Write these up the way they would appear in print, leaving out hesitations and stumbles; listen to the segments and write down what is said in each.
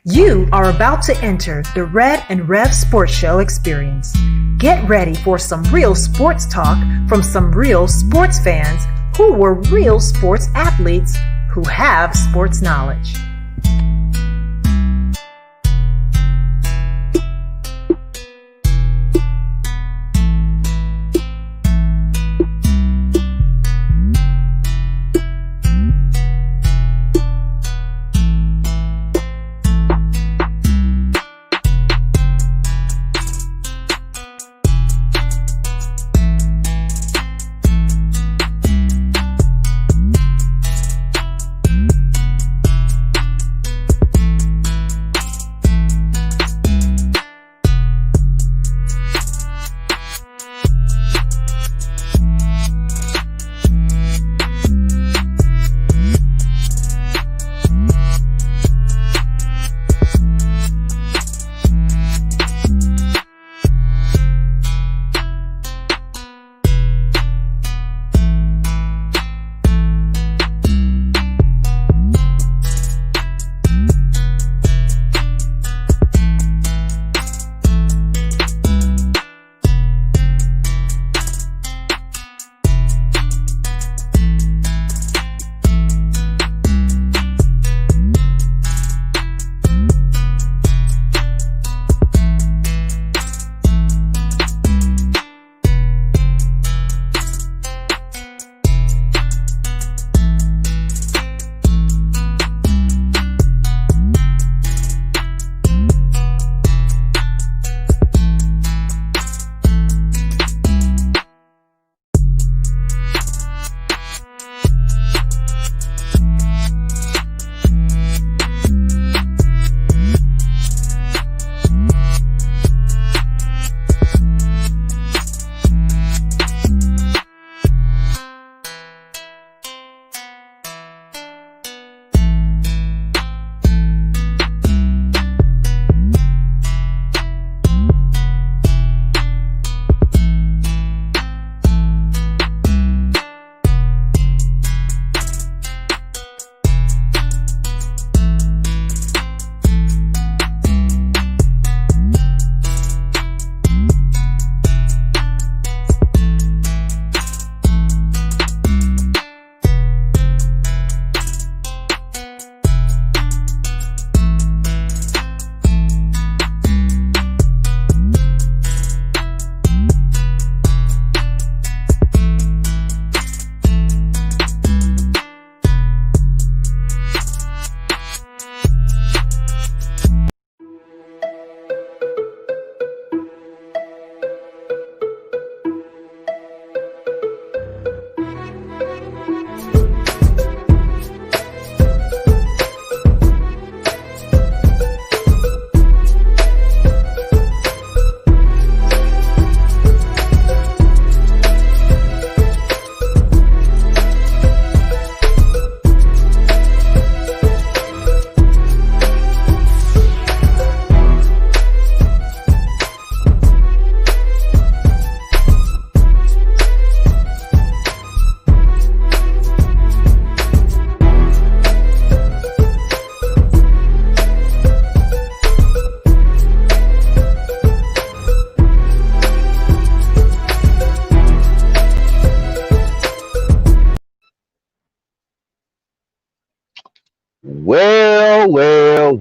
You are about to enter the Red and Rev Sports Show experience. Get ready for some real sports talk from some real sports fans who were real sports athletes who have sports knowledge.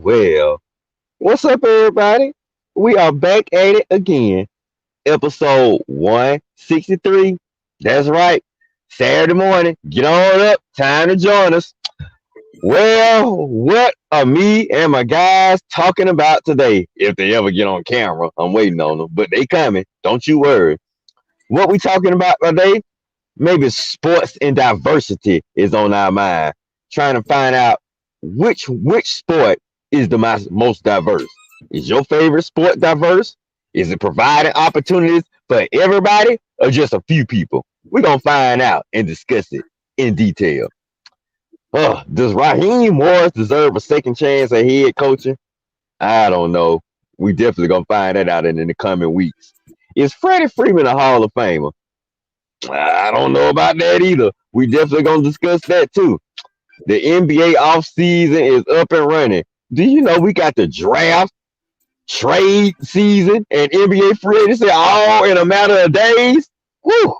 Well. What's up, everybody? We are back at it again. Episode 163. That's right. Saturday morning. Get on up. Time to join us. Well, what are me and my guys talking about today? If they ever get on camera, I'm waiting on them, but they coming. Don't you worry. What we talking about today? Maybe sports and diversity is on our mind. Trying to find out which sport is the most diverse. Is your favorite sport diverse? Is it providing opportunities for everybody or just a few people? We're gonna find out and discuss it in detail. Does Raheem Morris deserve a second chance at head coaching? I don't know. We definitely gonna find that out in the coming weeks. Is Freddie Freeman a Hall of Famer? I don't know about that either. We definitely gonna discuss that too. The NBA offseason is up and running. Do you know we got the draft, trade season, and NBA free agency all in a matter of days? Whew.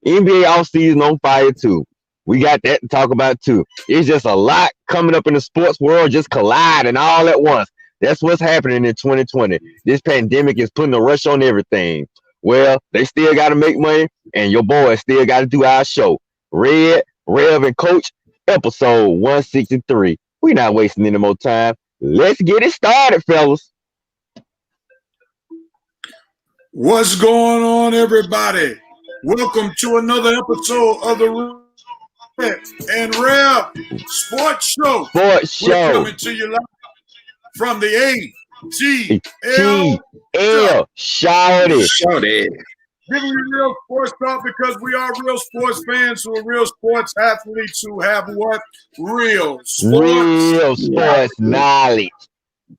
NBA offseason on fire too. We got that to talk about too. It's just a lot coming up in the sports world, just colliding all at once. That's what's happening in 2020. This pandemic is putting a rush on everything. Well, they still got to make money, and your boys still got to do our show. Red, Rev, and Coach, episode 163. We not wasting any more time. Let's get it started, fellas. What's going on, everybody? Welcome to another episode of the Red and Rev Sports Show. Sports We're show. coming to you live from the ATL. TL. Shout it. Shorty. Giving you real sports talk because we are real sports fans who are real sports athletes who have what? Real sports. Real sports knowledge.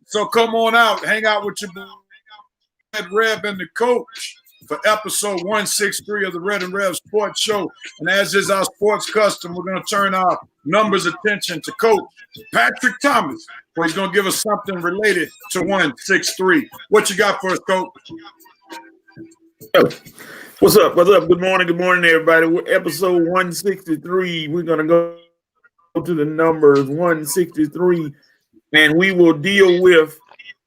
So come on out, hang out with your boy Rev and the coach for episode 163 of the Red and Rev Sports Show. And as is our sports custom, we're going to turn our numbers attention to Coach Patrick Thomas, where he's going to give us something related to 163. What you got for us, Coach? Oh, what's up? What's up? Good morning, everybody. We're episode 163. We're going to go to the numbers 163, and we will deal with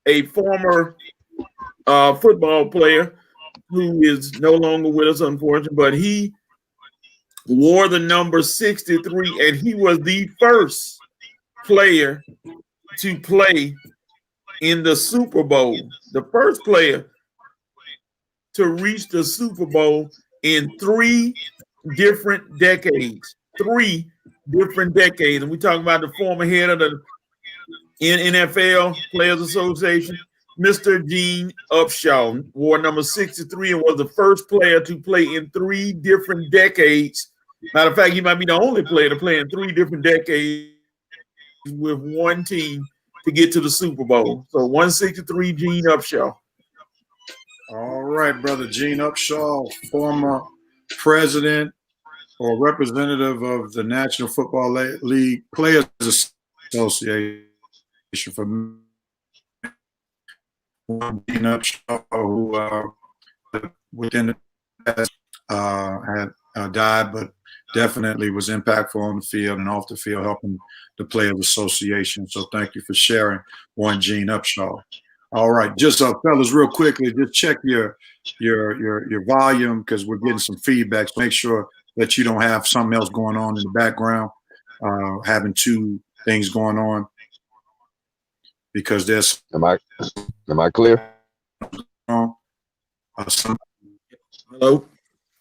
a former football player who is no longer with us, unfortunately, but he wore the number 63, and he was the first player to play in the Super Bowl. The first player to reach the Super Bowl in 3 different decades. 3 different decades. And we're talking about the former head of the NFL Players Association, Mr. Gene Upshaw, wore number 63 and was the first player to play in 3 different decades. Matter of fact, he might be the only player to play in 3 different decades with one team to get to the Super Bowl. So 163, Gene Upshaw. All right, brother Gene Upshaw, former president or representative of the National Football League Players Association for Gene Upshaw, who within the past had died, but definitely was impactful on the field and off the field, helping the Players Association. So thank you for sharing one Gene Upshaw. All right, just fellas, real quickly, just check your volume because we're getting some feedback. So make sure that you don't have something else going on in the background, having 2 things going on, because there's. Am I clear? Hello?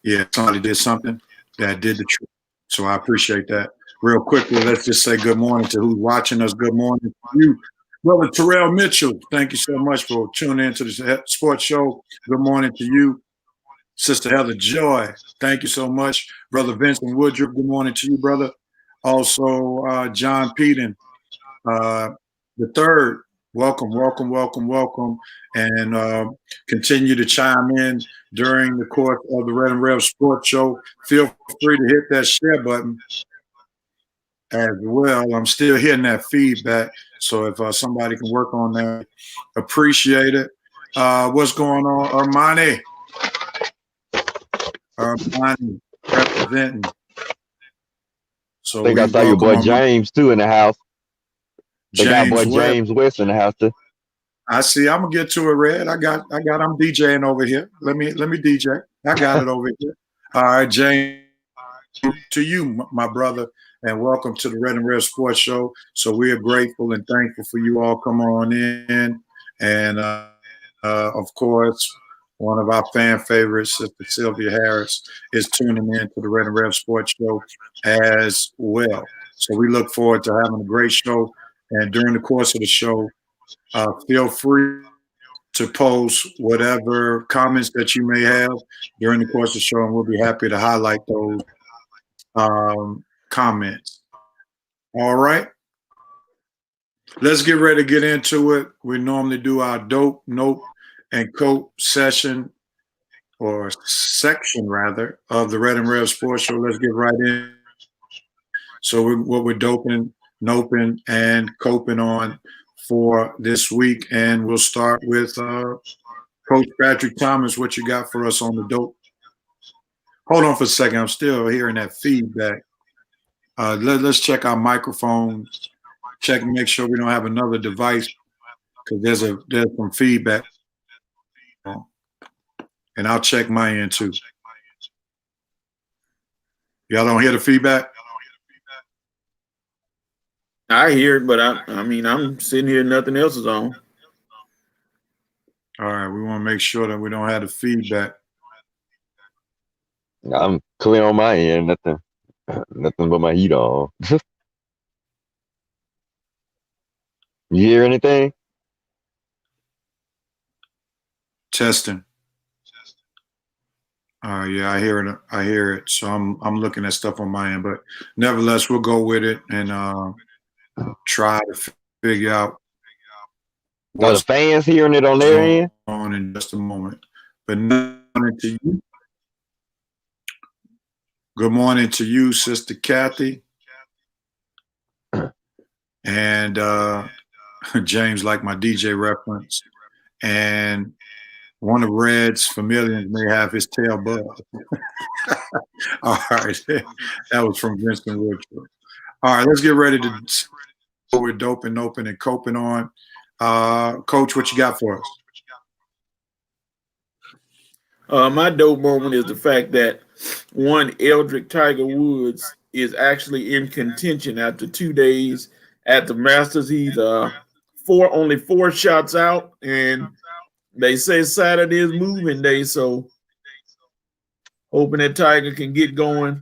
Yeah, somebody did something that did the trick. So I appreciate that. Real quickly, let's just say good morning to who's watching us. Good morning to you, Brother Terrell Mitchell. Thank you so much for tuning in to the sports show. Good morning to you, Sister Heather Joy. Thank you so much. Brother Vincent Woodruff, good morning to you, brother. Also, John Peden, the third. Welcome. And continue to chime in during the course of the Red and Rev Sports Show. Feel free to hit that share button as well. I'm still hearing that feedback. So if somebody can work on that, appreciate it. What's going on, Armani? Armani representing. So I think I saw your boy James too in the house. They got boy James West in the house too. I see. I'm gonna get to it, Red. I'm DJing over here. Let me DJ. I got it over here. All right, James. To you, my brother, and welcome to the Red and Rev Sports Show. So we are grateful and thankful for you all come on in, and of course, one of our fan favorites, Sister Sylvia Harris, is tuning in to the Red and Rev Sports Show as well. So we look forward to having a great show. And during the course of the show, feel free to post whatever comments that you may have during the course of the show, and we'll be happy to highlight those comments. All right. Let's get ready to get into it. We normally do our dope, note, and quote session, or section rather, of the Red and Rev Sports Show. Let's get right in. So what we're doping, noping, and coping on for this week, and we'll start with Coach Patrick Thomas. What you got for us on the dope? Hold on for a second. I'm still hearing that feedback. Let's check our microphones. Check and make sure we don't have another device because there's some feedback. And I'll check my end too. Y'all don't hear the feedback? I hear it, but I mean, I'm sitting here, nothing else is on. All right, we want to make sure that we don't have the feedback. I'm clear on my end. Nothing but my heat on. You hear anything? Testing. Yeah, I hear it. I hear it. So I'm looking at stuff on my end, but nevertheless, we'll go with it and try to figure out Are the fans hearing it on their end? On in just a moment. But good morning to you. Good morning to you, Sister Kathy. And James liked my DJ reference. And one of Red's familiars may have his tail buzzed. All right. That was from Winston Woodruff. All right, let's get ready to go with doping, open, and coping on. Coach, what you got for us? My dope moment is the fact that one Eldrick Tiger Woods is actually in contention after 2 days at the Masters. He's only 4 shots out, and they say Saturday is moving day, so hoping that Tiger can get going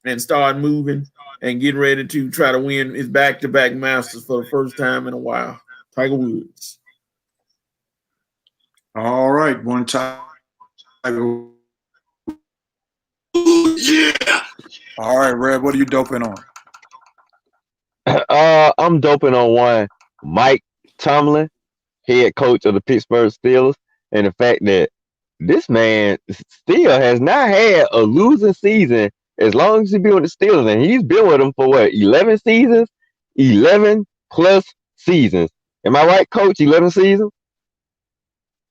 and start moving and get ready to try to win his back-to-back Masters for the first time in a while. Tiger Woods. All right, one Tiger. Yeah. All right, Red, what are you doping on? I'm doping on one Mike Tomlin, head coach of the Pittsburgh Steelers, and the fact that this man still has not had a losing season as long as he's been with the Steelers, and he's been with them for what, 11 seasons? 11 plus seasons. Am I right, Coach? 11 seasons?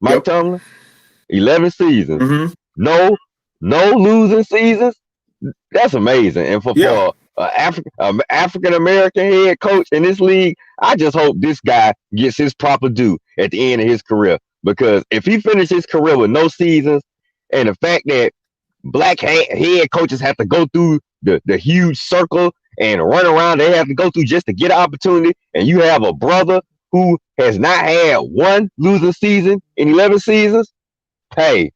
Mike Tomlin? 11 seasons. Mm-hmm. No losing seasons. That's amazing. And for African American head coach in this league, I just hope this guy gets his proper due at the end of his career. Because if he finishes his career with no seasons, and the fact that black head coaches have to go through the huge circle and run around they have to go through just to get an opportunity, and you have a brother who has not had one losing season in 11 seasons, hey,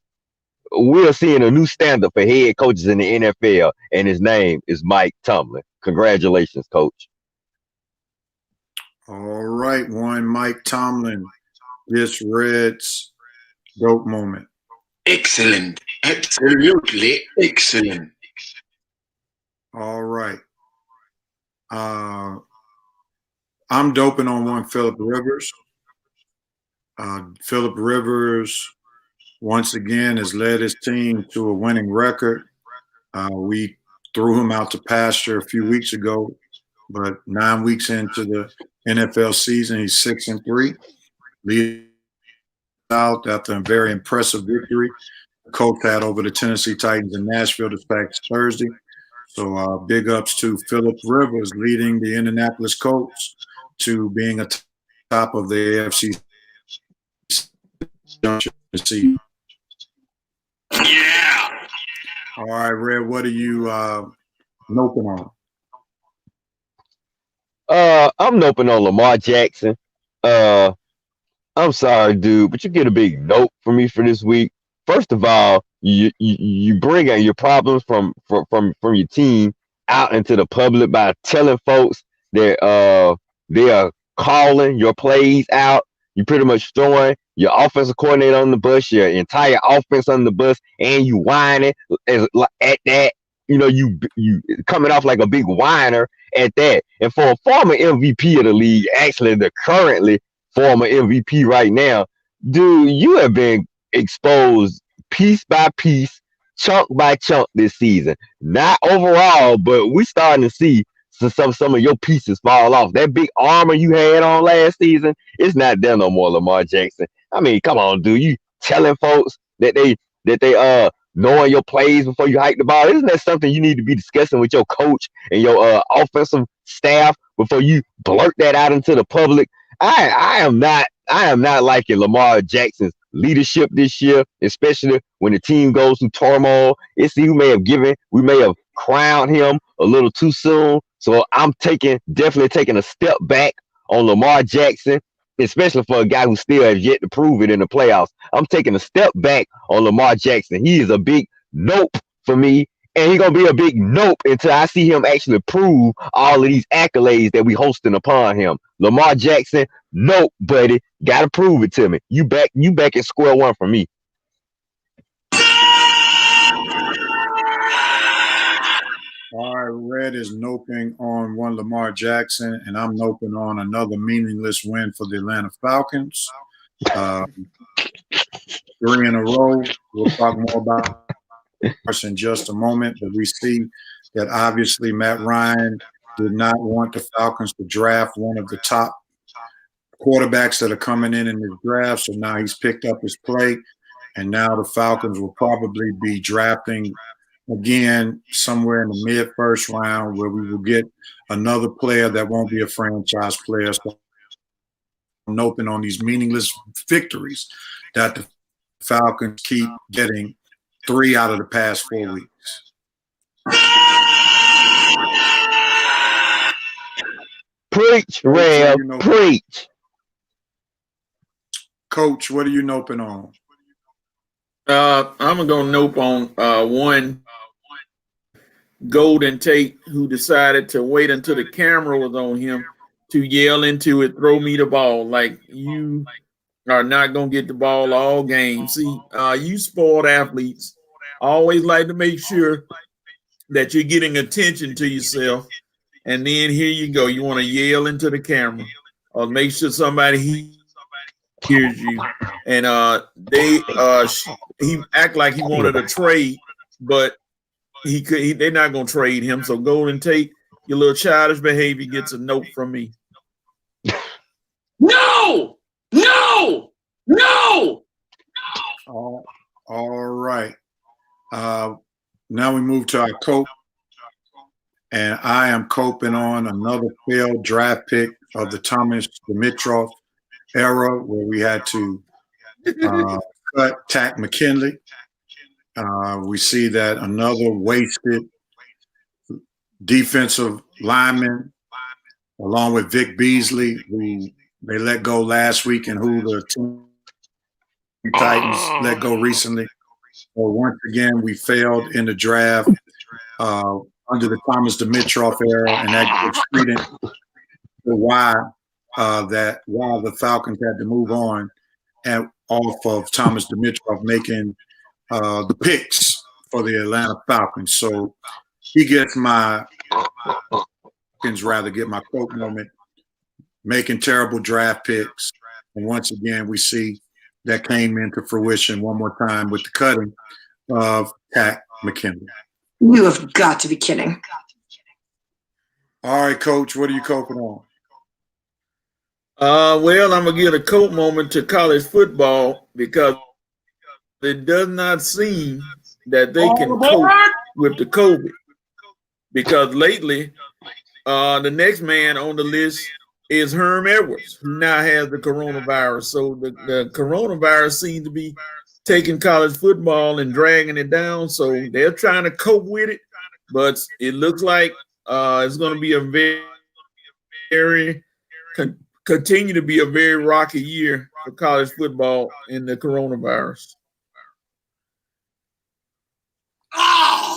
we're seeing a new standard for head coaches in the NFL, and his name is Mike Tomlin. Congratulations, Coach. All right, one Mike Tomlin. This Red's dope moment. Excellent. Absolutely excellent. All right. I'm doping on one Phillip Rivers. Phillip Rivers, once again, has led his team to a winning record. We threw him out to pasture a few weeks ago, but 9 weeks into the NFL season, he's 6-3. Leading out after a very impressive victory the Colts had over the Tennessee Titans in Nashville this past Thursday. So big ups to Phillip Rivers leading the Indianapolis Colts to being a top of the AFC. Yeah. All right, Red, what are you noping on? I'm noping on Lamar Jackson. I'm sorry, dude, but you get a big nope for me for this week. First of all, you bring out your problems from your team out into the public by telling folks that they are calling your plays out. You pretty much throwing your offensive coordinator on the bus, your entire offense on the bus, and you whining at that. You know, you coming off like a big whiner at that. And for a former MVP of the league, actually the currently former MVP right now, dude, you have been exposed piece by piece, chunk by chunk this season. Not overall, but we starting to see some of your pieces fall off. That big armor you had on last season, it's not there no more, Lamar Jackson. I mean, come on, dude. You telling folks that they knowing your plays before you hike the ball. Isn't that something you need to be discussing with your coach and your offensive staff before you blurt that out into the public? I am not liking Lamar Jackson's leadership this year, especially when the team goes through turmoil. We may have crowned him a little too soon. So I'm definitely taking a step back on Lamar Jackson, especially for a guy who still has yet to prove it in the playoffs. I'm taking a step back on Lamar Jackson. He is a big nope for me, and he's going to be a big nope until I see him actually prove all of these accolades that we hosting upon him. Lamar Jackson, nope, buddy. Got to prove it to me. You back at square one for me. All right, Red is noping on one Lamar Jackson, and I'm noping on another meaningless win for the Atlanta Falcons. 3 in a row. We'll talk more about this in just a moment, but we see that obviously Matt Ryan did not want the Falcons to draft one of the top quarterbacks that are coming in this draft, so now he's picked up his plate, and now the Falcons will probably be drafting again somewhere in the mid-first round, where we will get another player that won't be a franchise player. So I'm noping on these meaningless victories that the Falcons keep getting 3 out of the past 4 weeks. Preach, Rev, preach. Coach, what are you noping on? I'm gonna nope on one Golden Tate, who decided to wait until the camera was on him to yell into it, "Throw me the ball!" Like, you are not gonna get the ball all game. See, you spoiled athletes always like to make sure that you're getting attention to yourself, and then here you go. You want to yell into the camera or make sure somebody hears you. And he act like he wanted a trade, but they're not gonna trade him. So Golden Tate, your little childish behavior gets a note from me. No! All right. Now we move to our coach, and I am coping on another failed draft pick of the Thomas Dimitroff era, where we had to cut Takk McKinley. We see that another wasted defensive lineman, along with Vic Beasley, who they let go last week and who the Titans let go recently. So once again, we failed in the draft under the Thomas Dimitroff era, and that gives credence to why the Falcons had to move on and off of Thomas Dimitroff making the picks for the Atlanta Falcons. So he gets my quote moment, making terrible draft picks. And once again, we see that came into fruition one more time with the cutting of Takk McKinley. You have got to be kidding. All right, Coach, what are you coping on? Well, I'm going to give a coat moment to college football, because it does not seem that they can cope with the COVID. Because lately, the next man on the list is Herm Edwards, who now has the coronavirus. So the coronavirus seems to be taking college football and dragging it down. So they're trying to cope with it, but it looks like it's going to be continue to be a very rocky year for college football in the coronavirus.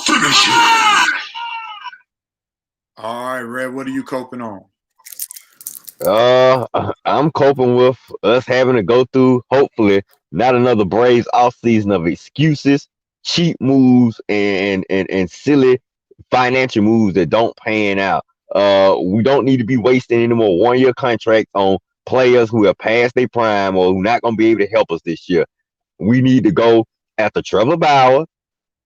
Finish it. All right, Red, what are you coping on? I'm coping with us having to go through, hopefully, not another Braves offseason of excuses, cheap moves, and silly financial moves that don't pan out. We don't need to be wasting any more one-year contracts on players who have passed their prime or who are not going to be able to help us this year. We need to go after Trevor Bauer,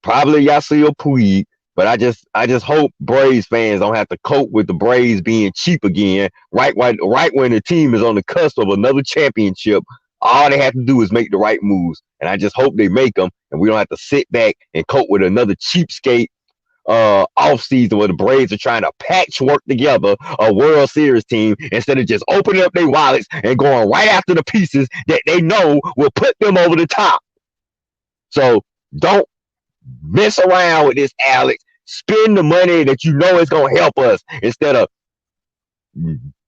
probably Yasiel Puig, But I just hope Braves fans don't have to cope with the Braves being cheap again. Right when the team is on the cusp of another championship, all they have to do is make the right moves, and I just hope they make them, and we don't have to sit back and cope with another cheapskate off season where the Braves are trying to patchwork together a World Series team instead of just opening up their wallets and going right after the pieces that they know will put them over the top. So don't mess around with this, Alex. Spend the money that you know is going to help us instead of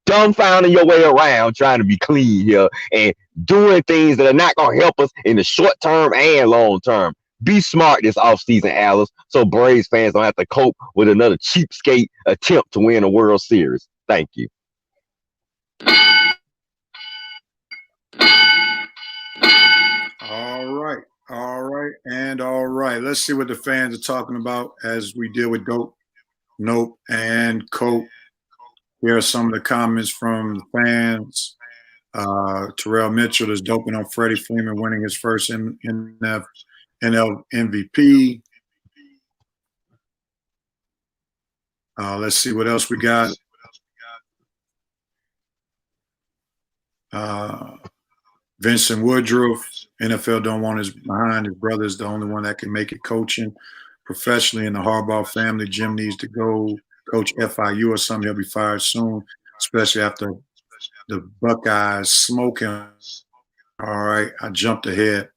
dumbfounding your way around trying to be clean here and doing things that are not going to help us in the short term and long term. Be smart this offseason, Alice, so Braves fans don't have to cope with another cheapskate attempt to win a World Series. Thank you. All right. Let's see what the fans are talking about as we deal with Dope, Nope, and Cope. Here are some of the comments from the fans. Terrell Mitchell is doping on Freddie Freeman winning his first NL MVP. Let's see what else we got. Vincent Woodruff, NFL don't want his behind. His brother's the only one that can make it coaching professionally in the Harbaugh family. Jim needs to go coach FIU or something. He'll be fired soon, especially after the Buckeyes smoke him. All right, I jumped ahead.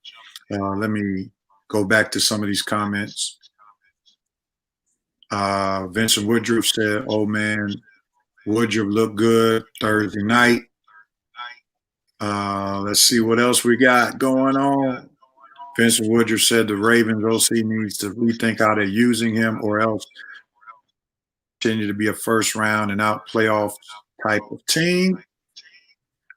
Let me go back to some of these comments. Vincent Woodruff said, "Oh man, Woodruff looked good Thursday night." Let's see what else we got going on. Vincent Woodruff said the Ravens OC needs to rethink how they're using him or else continue to be a first round and out playoff type of team.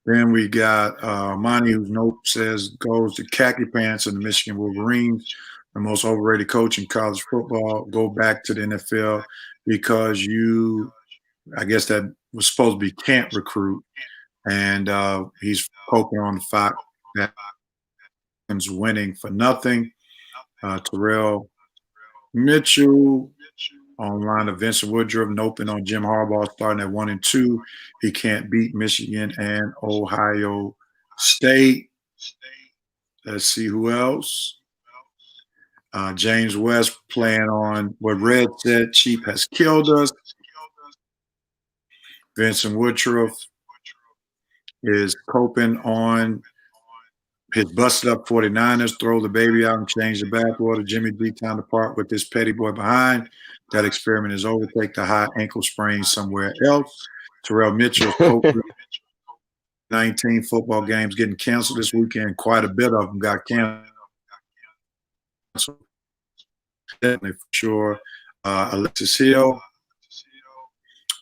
Then we got Monty, who Nope says goes to khaki pants and the Michigan Wolverines, the most overrated coach in college football. Go back to the NFL because I guess that was supposed to be can't recruit. And he's poking on the fact that he's winning for nothing. Terrell Mitchell online of Vincent Woodruff, noping on Jim Harbaugh starting at 1-2. He can't beat Michigan and Ohio State. Let's see who else. James West playing on what Red said, cheap has killed us. Vincent Woodruff is coping on his busted up 49ers, throw the baby out and change the bathwater. Jimmy D time to part with this petty boy behind. That experiment is over. Take the high ankle sprain somewhere else. Terrell Mitchell, 19 football games getting canceled this weekend. Quite a bit of them got canceled. Definitely for sure. Alexis Hill.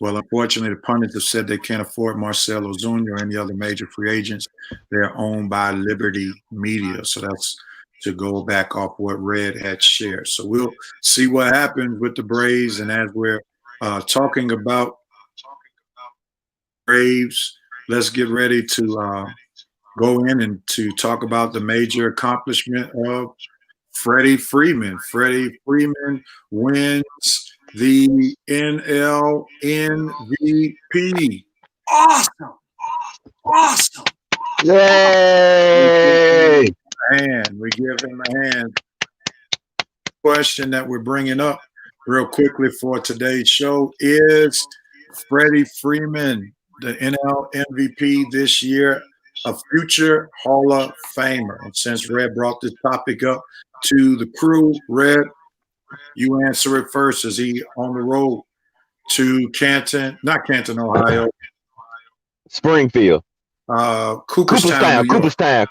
Well, unfortunately, the pundits have said they can't afford Marcell Ozuna or any other major free agents. They're owned by Liberty Media. So that's to go back off what Red had shared. So we'll see what happens with the Braves. And as we're talking about Braves, let's get ready to go in and to talk about the major accomplishment of Freddie Freeman. Freddie Freeman wins the NL MVP. Awesome. Yay! And we give him a hand. Question that we're bringing up real quickly for today's show is Freddie Freeman, the NL MVP this year, a future Hall of Famer. And since Red brought this topic up to the crew, Red, you answer it first. Is he on the road to not Canton, Ohio? Springfield. Cooperstown. Cooperstown.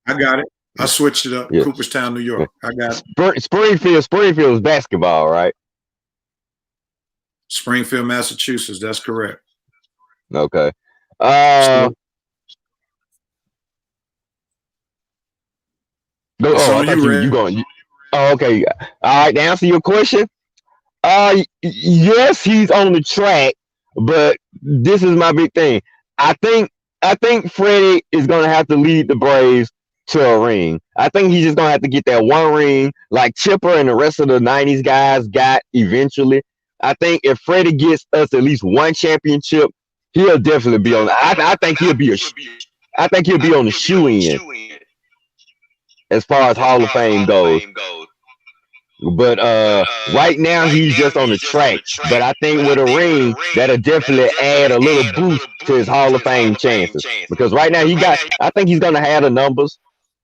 I got it. I switched it up. Yeah. Cooperstown, New York. I got it. Springfield is basketball, right? Springfield, Massachusetts. That's correct. Okay. You going? Oh, okay. All right. To answer your question, yes, he's on the track, but this is my big thing. I think Freddie is going to have to lead the Braves to a ring. I think he's just gonna have to get that one ring, like Chipper and the rest of the '90s guys got eventually. I think if Freddie gets us at least one championship, he'll definitely be on. I think he'll be I think he'll be on the shoe in as far as Hall of Fame goes. But right now he's just on the track. But I think with a ring, that'll definitely add a little boost to his Hall of Fame chances. Because right now I think he's gonna have the numbers.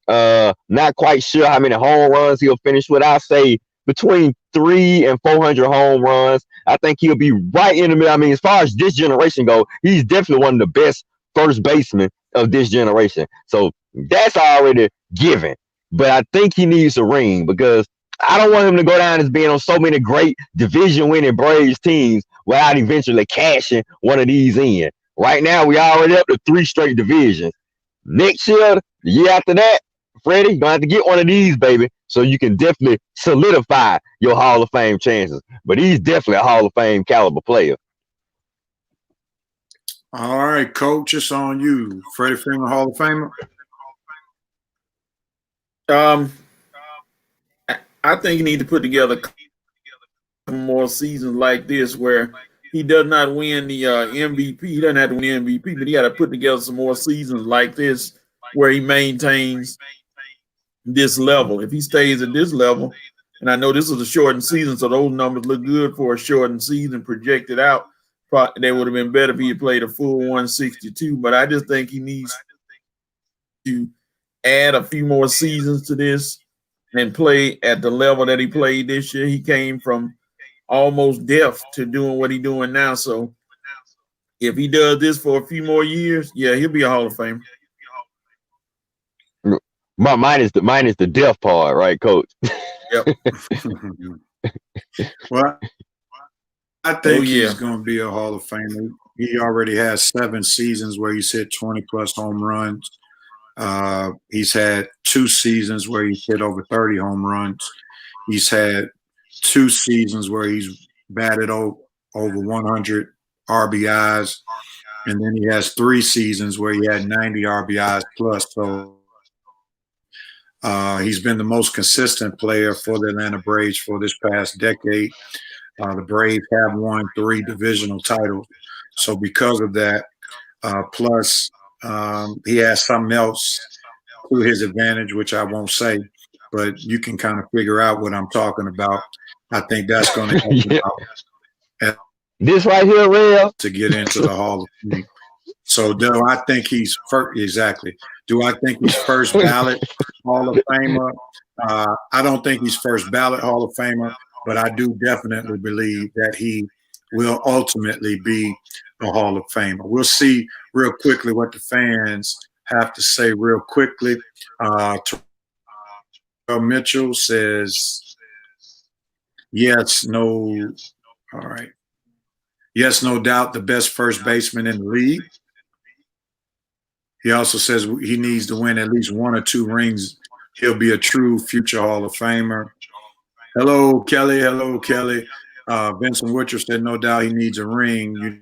Not quite sure how many home runs he'll finish with. I'll say between 300 and 400 home runs. I think he'll be right in the middle. I mean, as far as this generation goes, he's definitely one of the best first basemen of this generation. So that's already given. But I think he needs a ring because I don't want him to go down as being on so many great division-winning Braves teams without eventually cashing one of these in. Right now, we already up to 3 straight divisions. Next year, the year after that, Freddie, you're going to have to get one of these, baby, so you can definitely solidify your Hall of Fame chances. But he's definitely a Hall of Fame caliber player. All right, Coach, it's on you. Freddie Freeman, Hall of Famer? I think you need to put together more seasons like this where he does not win the MVP. He doesn't have to win the MVP, but he got to put together some more seasons like this where he maintains this level. If he stays at this level, and I know this is a shortened season, so those numbers look good for a shortened season projected out. They would have been better if he had played a full 162, but I just think he needs to add a few more seasons to this and play at the level that he played this year. He came from almost deaf to doing what he's doing now. So if he does this for a few more years, yeah, he'll be a Hall of Famer. Mine is the deaf part, right, Coach? Yep. Well, I think he's going to be a Hall of Famer. He already has 7 seasons where he's hit 20-plus home runs. He's had 2 seasons where he's hit over 30 home runs. He's had 2 seasons where he's batted over 100 RBIs. And then he has 3 seasons where he had 90 RBIs plus. So he's been the most consistent player for the Atlanta Braves for this past decade. The Braves have won 3 divisional titles. So because of that, plus he has something else to his advantage, which I won't say, but you can kind of figure out what I'm talking about. I think that's going to help him out. This right here, real to get into the Hall of Fame. So do I think he's exactly? Do I think he's first ballot Hall of Famer? I don't think he's first ballot Hall of Famer, but I do definitely believe that he will ultimately be a Hall of Famer. We'll see real quickly what the fans have to say real quickly. Mitchell says, yes, no. All right. Yes, no doubt the best first baseman in the league. He also says he needs to win at least 1 or 2 rings. He'll be a true future Hall of Famer. Hello, Kelly. Hello, Kelly. Vincent Witcher said, no doubt he needs a ring. You know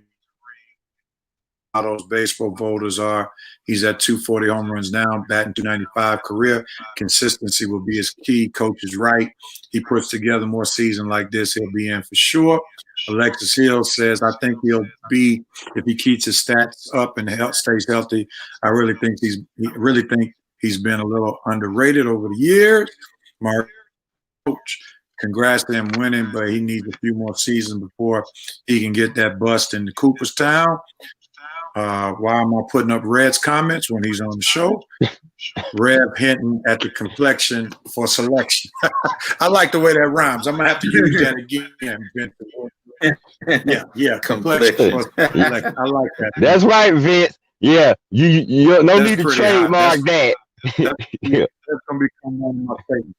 how those baseball voters are. He's at 240 home runs now, batting 295 career. Consistency will be his key. Coach is right. He puts together more season like this, he'll be in for sure. Alexis Hill says, I think he'll be, if he keeps his stats up and stays healthy, I really think he's been a little underrated over the years. Mark, Coach, congrats to him winning, but he needs a few more seasons before he can get that bust into Cooperstown. Why am I putting up Red's comments when he's on the show? Red hinting at the complexion for selection. I like the way that rhymes. I'm going to have to use that again. Yeah, complexion for selection. I like that. That's right, Vince. Yeah, you no need to trademark that. That's going to become one of my favorites.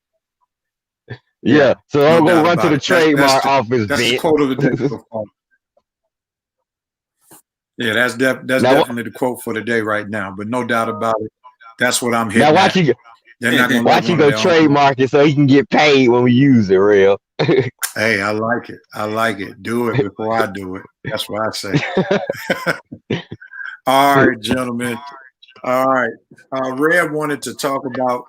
Yeah, so I'm going to run to the trademark office, That's Vince. the quote of the day. Yeah, that's definitely the quote for the day right now, but no doubt about it. That's what I'm hitting. Now watch you go trademark it so he can get paid when we use it, real. Hey, I like it. I like it. Do it before I do it. That's what I say. All right, gentlemen. All right. Red wanted to talk about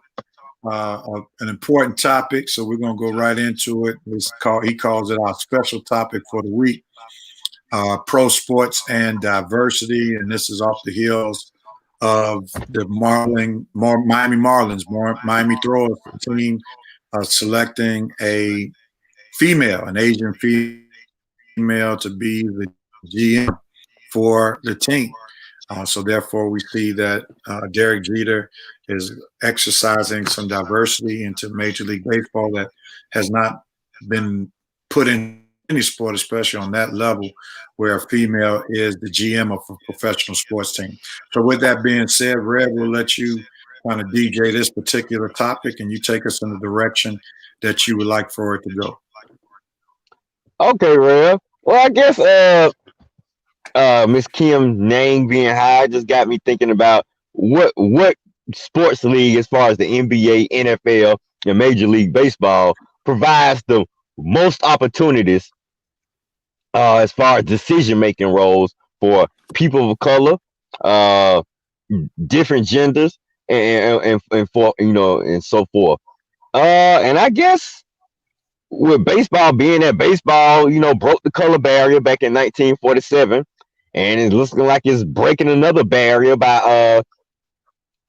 an important topic, so we're going to go right into it. He calls it our special topic for the week, pro sports and diversity. And this is off the heels of the Miami Marlins, Miami Throwers team selecting an Asian female to be the GM for the team. So therefore, we see that Derek Jeter is exercising some diversity into Major League Baseball that has not been put in any sport, especially on that level, where a female is the GM of a professional sports team. So with that being said, Red, we'll let you kind of DJ this particular topic, and you take us in the direction that you would like for it to go. Okay, Rev. Well, I guess Miss Kim's name being high just got me thinking about what sports league, as far as the NBA, NFL, and Major League Baseball, provides the most opportunities as far as decision making roles for people of color, different genders, and for and so forth. And I guess with baseball being that baseball, broke the color barrier back in 1947, and it's looking like it's breaking another barrier by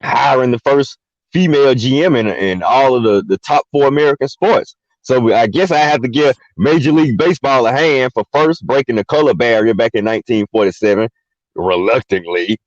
hiring the first female GM in all of the top 4 American sports. So I guess I have to give Major League Baseball a hand for first breaking the color barrier back in 1947, reluctantly,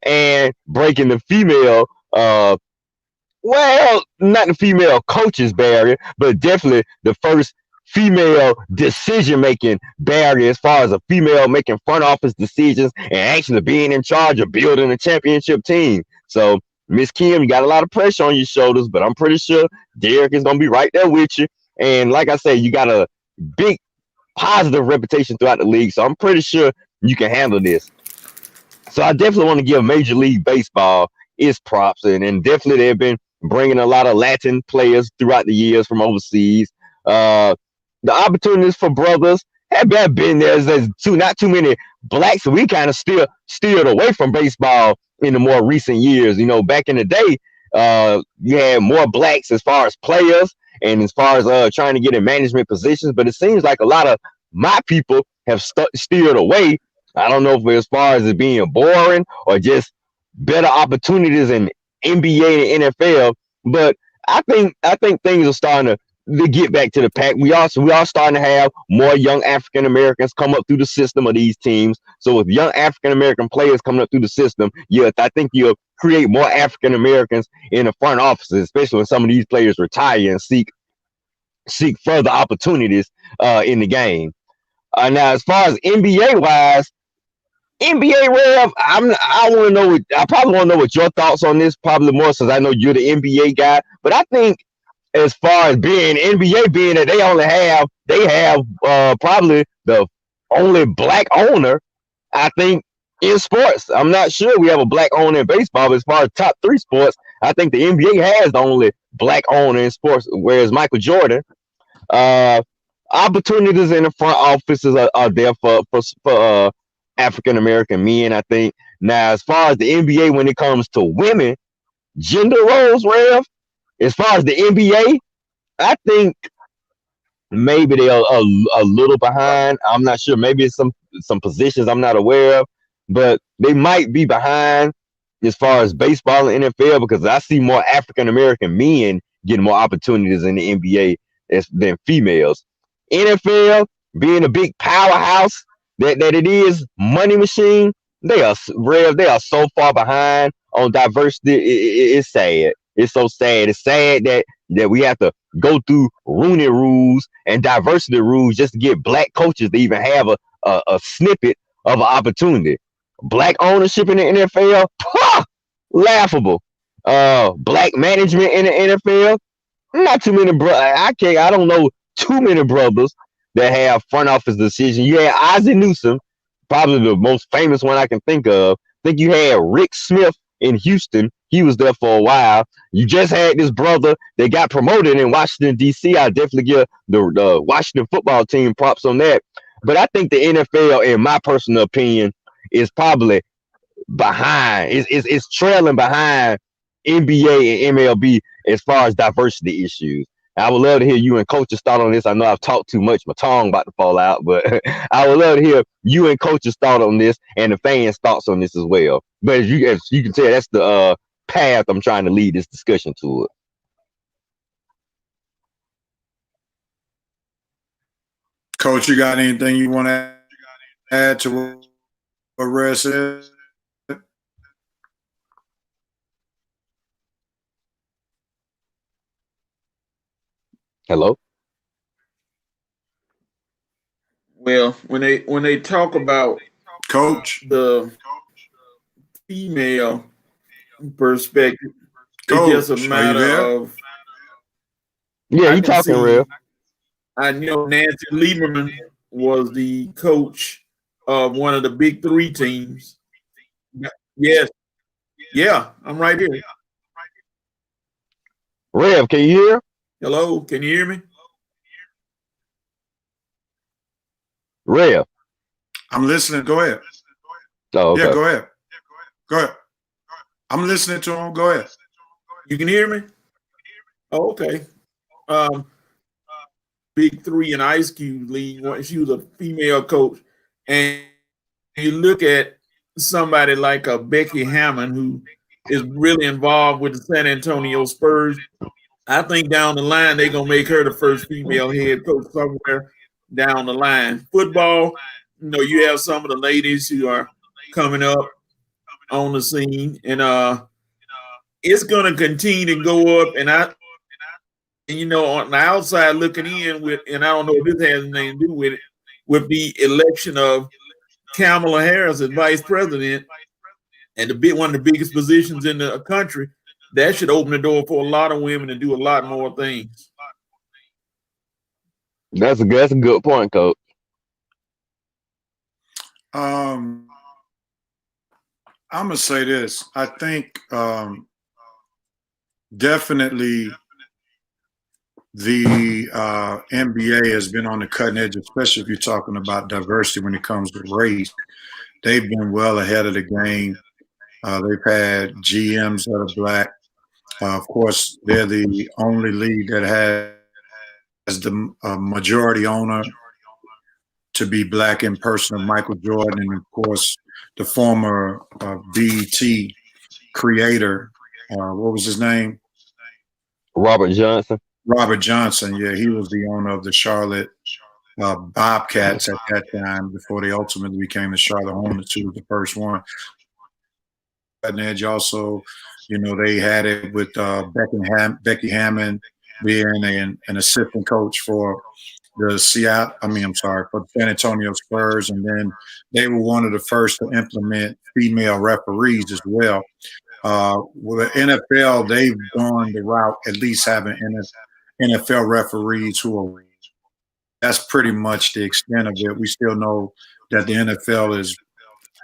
and breaking the female, well, not the female coaches barrier, but definitely the first female decision-making barrier, as far as a female making front office decisions and actually being in charge of building a championship team. So, Miss Kim, you got a lot of pressure on your shoulders, but I'm pretty sure Derek is going to be right there with you. And like I said, you got a big positive reputation throughout the league, so I'm pretty sure you can handle this. So I definitely want to give Major League Baseball its props, and definitely they've been bringing a lot of Latin players throughout the years from overseas. The opportunities for brothers have been there. There's not too many blacks, so we kind of still steered away from baseball in the more recent years. Back in the day, you had more blacks as far as players and as far as trying to get in management positions, but it seems like a lot of my people have steered away. I don't know if as far as it being boring or just better opportunities in NBA and NFL, but I think things are starting to get back to the pack. We are starting to have more young African Americans come up through the system of these teams. So with young African American players coming up through the system, I think you'll create more African Americans in the front offices, especially when some of these players retire and seek further opportunities in the game. Now, as far as NBA wise, NBA Rev, I want to know. I probably want to know what your thoughts on this. Probably more since I know you're the NBA guy. But I think, as far as being NBA, being that they have probably the only black owner, I think, in sports. I'm not sure we have a black owner in baseball, but as far as top 3 sports, I think the NBA has the only black owner in sports, whereas Michael Jordan. Opportunities in the front offices are there for African American men, I think. Now, as far as the NBA, when it comes to women, gender roles, Rev, as far as the NBA, I think maybe they're a little behind. I'm not sure. Maybe it's some positions I'm not aware of, but they might be behind as far as baseball and NFL, because I see more African American men getting more opportunities in the NBA than females. NFL, being a big powerhouse that it is, money machine, they are so far behind on diversity. It's sad. It's so sad. It's sad that we have to go through Rooney rules and diversity rules just to get black coaches to even have a snippet of an opportunity. Black ownership in the NFL, laughable. Black management in the NFL, not too many. I don't know too many brothers that have front office decisions. You had Ozzie Newsome, probably the most famous one I can think of. I think you had Rick Smith in Houston. He was there for a while. You just had this brother that got promoted in Washington, D.C. I definitely give the Washington football team props on that. But I think the NFL, in my personal opinion, is probably behind. It's trailing behind NBA and MLB as far as diversity issues. I would love to hear you and coach's thought on this. I know I've talked too much, my tongue about to fall out, but I would love to hear you and coach's thought on this and the fans' thoughts on this as well. But as you can tell, that's the path I'm trying to lead this discussion to. Coach, you got anything you want to add to what Red said? Hello? Well, when they talk about Coach, the female perspective, Coach, it's just a matter of Yeah, you talking real. I know Nancy Lieberman was the coach of one of the big three teams. Yes. Yeah, I'm right here. Rev, can you hear? Hello, can you hear me? Rev. I'm listening. Go ahead. Oh, okay. Yeah, go ahead. Go ahead. I'm listening to him. Go ahead. You can hear me? Oh, okay. Big Three and Ice Cube league. She was a female coach, and you look at somebody like a Becky Hammond, who is really involved with the San Antonio Spurs. I think down the line they're gonna make her the first female head coach somewhere down the line. Football, you have some of the ladies who are coming up on the scene, and it's gonna continue to go up. And on the outside looking in and I don't know if this has anything to do with it, with the election of Kamala Harris as vice president and one of the biggest positions in the country, that should open the door for a lot of women to do a lot more things. That's a good point, Coach. I'm gonna say this. I think definitely the NBA has been on the cutting edge, especially if you're talking about diversity when it comes to race. They've been well ahead of the game. They've had GMs that are black. Of course, they're the only league that has the majority owner to be black in person of Michael Jordan, and of course, the former BET creator. What was his name? Robert Johnson. Robert Johnson. Yeah, he was the owner of the Charlotte Bobcats at that time before they ultimately became the Charlotte Hornets, who was the first one. And Edge also, they had it with Becky Hammond being an assistant coach for the San Antonio Spurs, and then they were one of the first to implement female referees as well. With the NFL, they've gone the route at least having NFL referees who are. That's pretty much the extent of it. We still know that the NFL is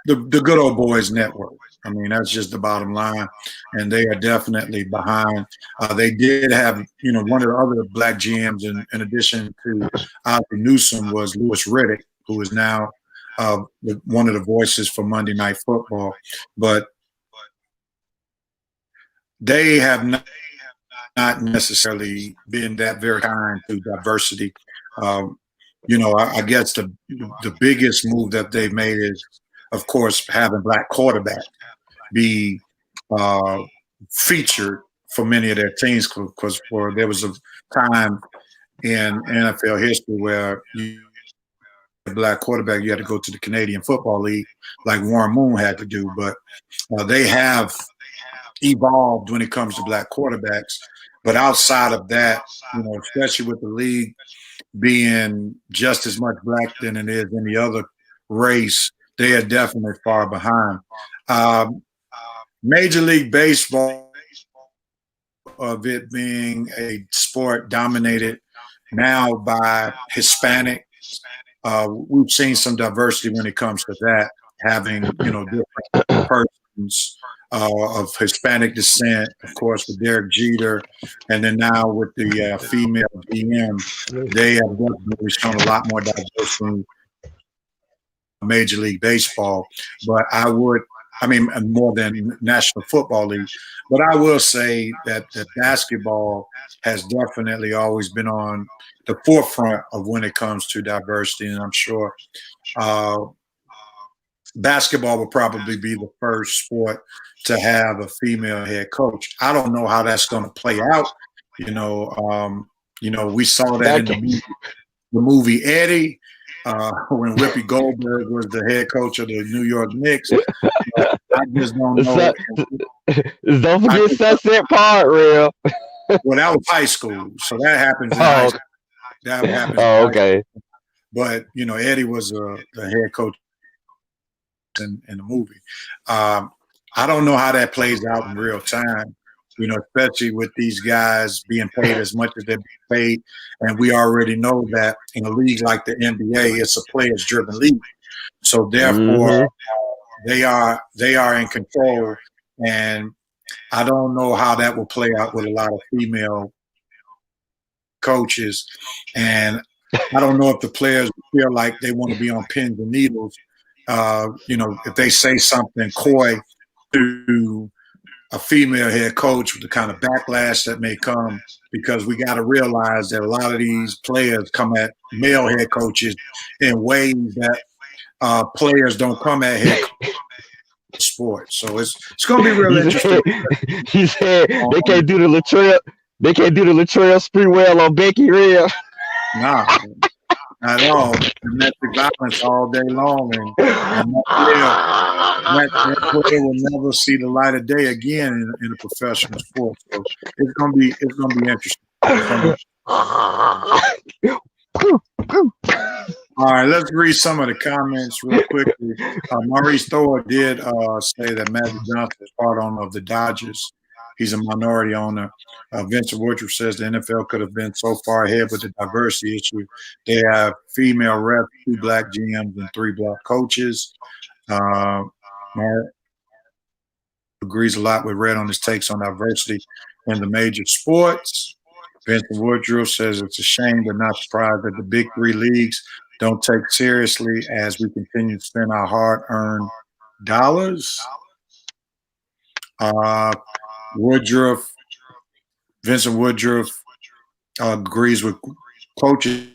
the good old boys network. I mean, that's just the bottom line, and they are definitely behind. They did have, one of the other black GMs in addition to Ozzie Newsome was Louis Riddick, who is now one of the voices for Monday Night Football. But they have not necessarily been that very kind to diversity. I guess the biggest move that they've made is, of course, having black quarterbacks be featured for many of their teams, because there was a time in NFL history where a black quarterback, you had to go to the Canadian Football League like Warren Moon had to do. But they have evolved when it comes to black quarterbacks. But outside of that, especially with the league being just as much black than it is any other race, they are definitely far behind. Major League Baseball, of it being a sport dominated now by Hispanic, we've seen some diversity when it comes to that, having different persons of Hispanic descent, of course, with Derek Jeter, and then now with the female GM, they have definitely shown a lot more diversity in Major League Baseball. But I would I mean, more than National Football League. But I will say that basketball has definitely always been on the forefront of when it comes to diversity, and I'm sure basketball will probably be the first sport to have a female head coach. I don't know how that's going to play out. You know, we saw that in the movie Eddie, when Whoopi Goldberg was the head coach of the New York Knicks. I just don't know. Don't forget Sunset Park, real. Well, that was high school, so that happens in high school. That happens. Oh, okay. But Eddie was the head coach in the movie. I don't know how that plays out in real time. Especially with these guys being paid as much as they're being paid, and we already know that in a league like the NBA, it's a players-driven league. So therefore, they are in control, and I don't know how that will play out with a lot of female coaches. And I don't know if the players feel like they want to be on pins and needles. If they say something coy to a female head coach, with the kind of backlash that may come, because we got to realize that a lot of these players come at male head coaches in ways that players don't come at head sports. So it's going to be real interesting. He said they can't do the Latrell. They can't do the Latrell Sprewell on Becky Real. Nah, not at all. Domestic violence all day long, and that player will never see the light of day again in a professional sport. So it's gonna be interesting. All right, let's read some of the comments real quickly. Maurice Thor did say that Magic Johnson is part owner of the Dodgers. He's a minority owner. Vincent Woodruff says the NFL could have been so far ahead with the diversity issue. They have female refs, 2 black GMs, and 3 black coaches. Mark agrees a lot with Red on his takes on diversity in the major sports. Vincent Woodruff says it's a shame but not surprised that the big 3 leagues don't take seriously as we continue to spend our hard-earned dollars. Vincent Woodruff agrees with coaches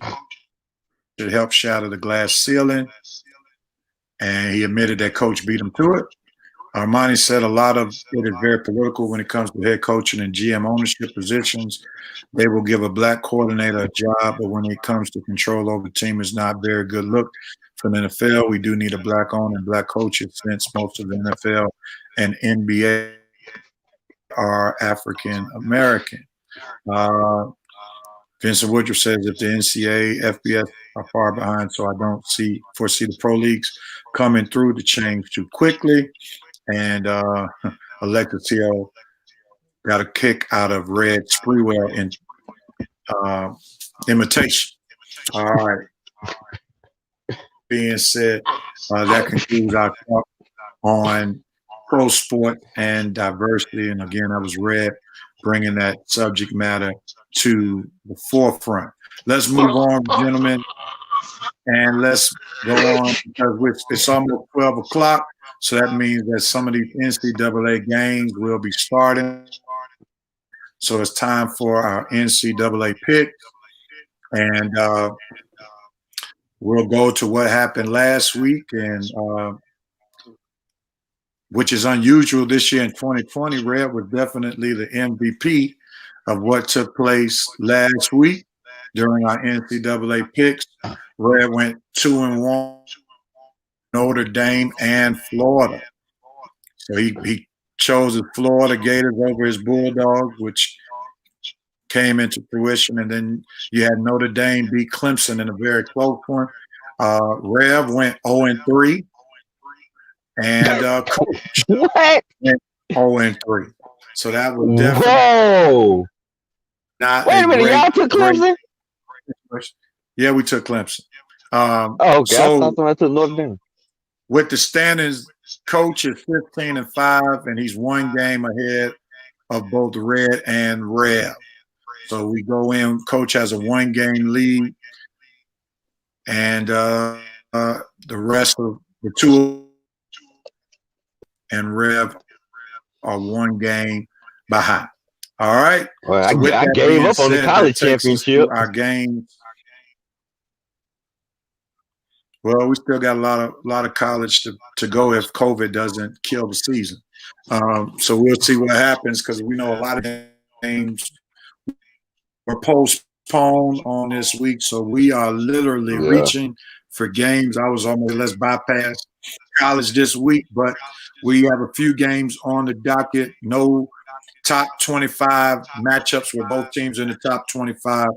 to help shatter the glass ceiling, and he admitted that coach beat him to it. Armani said a lot of it is very political when it comes to head coaching and GM ownership positions. They will give a black coordinator a job, but when it comes to control over the team, it's not a very good look for the NFL. We do need a black owner and black coaches, since most of the NFL and NBA are African American. Vincent Woodruff says if the NCAA, FBS are far behind, so I don't foresee the pro leagues coming through to change too quickly. And Alexis Hill got a kick out of Red Sprewell in imitation. All right. Being said, that concludes our talk on pro sport and diversity. And again, I was Red bringing that subject matter to the forefront. Let's move on, gentlemen, and let's go on, because it's almost 12 o'clock. So that means that some of these NCAA games will be starting. So it's time for our NCAA pick. And we'll go to what happened last week, and which is unusual this year in 2020. Red was definitely the MVP of what took place last week during our NCAA picks. Red went 2-1, Notre Dame and Florida. So he chose the Florida Gators over his Bulldogs, which came into fruition. And then you had Notre Dame beat Clemson in a very close one. Rev went 0-3. And Coach went 0-3. So that was definitely not. Wait a minute, y'all took Clemson? Yeah, we took Clemson. Okay, so I thought I took Notre Dame. With the standings, Coach is 15-5, and he's 1 game ahead of both Red and Rev. So we go in. Coach has a 1-game lead, and the rest of the 2 and Rev are one game behind. All right. Well, So with I that gave being up on the said, college that takes us to championship. our games. Well, we still got a lot of college to go if COVID doesn't kill the season. So we'll see what happens because we know a lot of games were postponed on this week. So we are literally Yeah. reaching for games. I was almost let's bypass college this week, but we have a few games on the docket. No top 25 matchups with both teams in the top 25.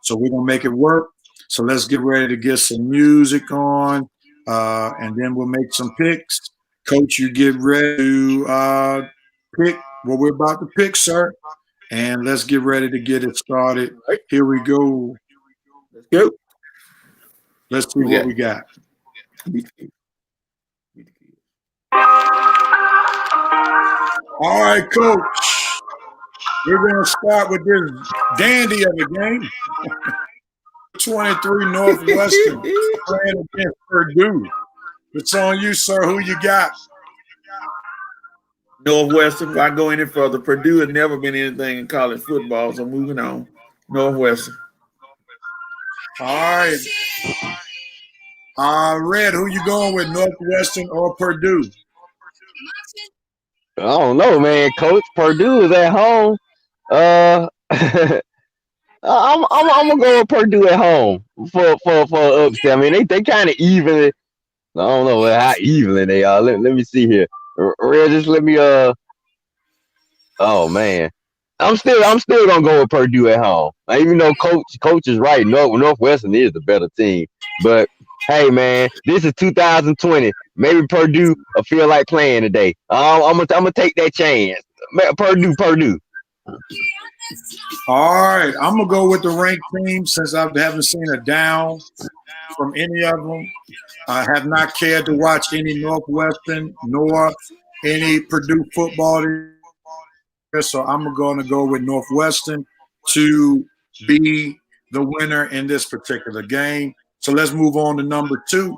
So we're going to make it work. So let's get ready to get some music on, and then we'll make some picks. Coach, you get ready to pick what we're about to pick, sir. And let's get ready to get it started. Here we go. Let's go. Let's see what we got. All right, Coach. We're going to start with this dandy of a game. 23 Northwestern playing against Purdue. It's on you, sir. Who you got? Northwestern. If I go any further, Purdue has never been anything in college football, so moving on. Northwestern. All right. Red, who you going with, Northwestern or Purdue? I don't know, man. Coach, Purdue is at home. I'm gonna go with Purdue at home for upset. I mean, they kind of even. I don't know how even they are. Let me see here. Red, just let me. Oh man, I'm still gonna go with Purdue at home. Even though coach is right, Northwestern is the better team. But hey, man, this is 2020. Maybe Purdue will feel like playing today. I'm gonna take that chance. Purdue. All right, I'm gonna go with the ranked team since I haven't seen a down from any of them. I have not cared to watch any Northwestern nor any Purdue football, so I'm gonna go with Northwestern to be the winner in this particular game. So let's move on to number 2.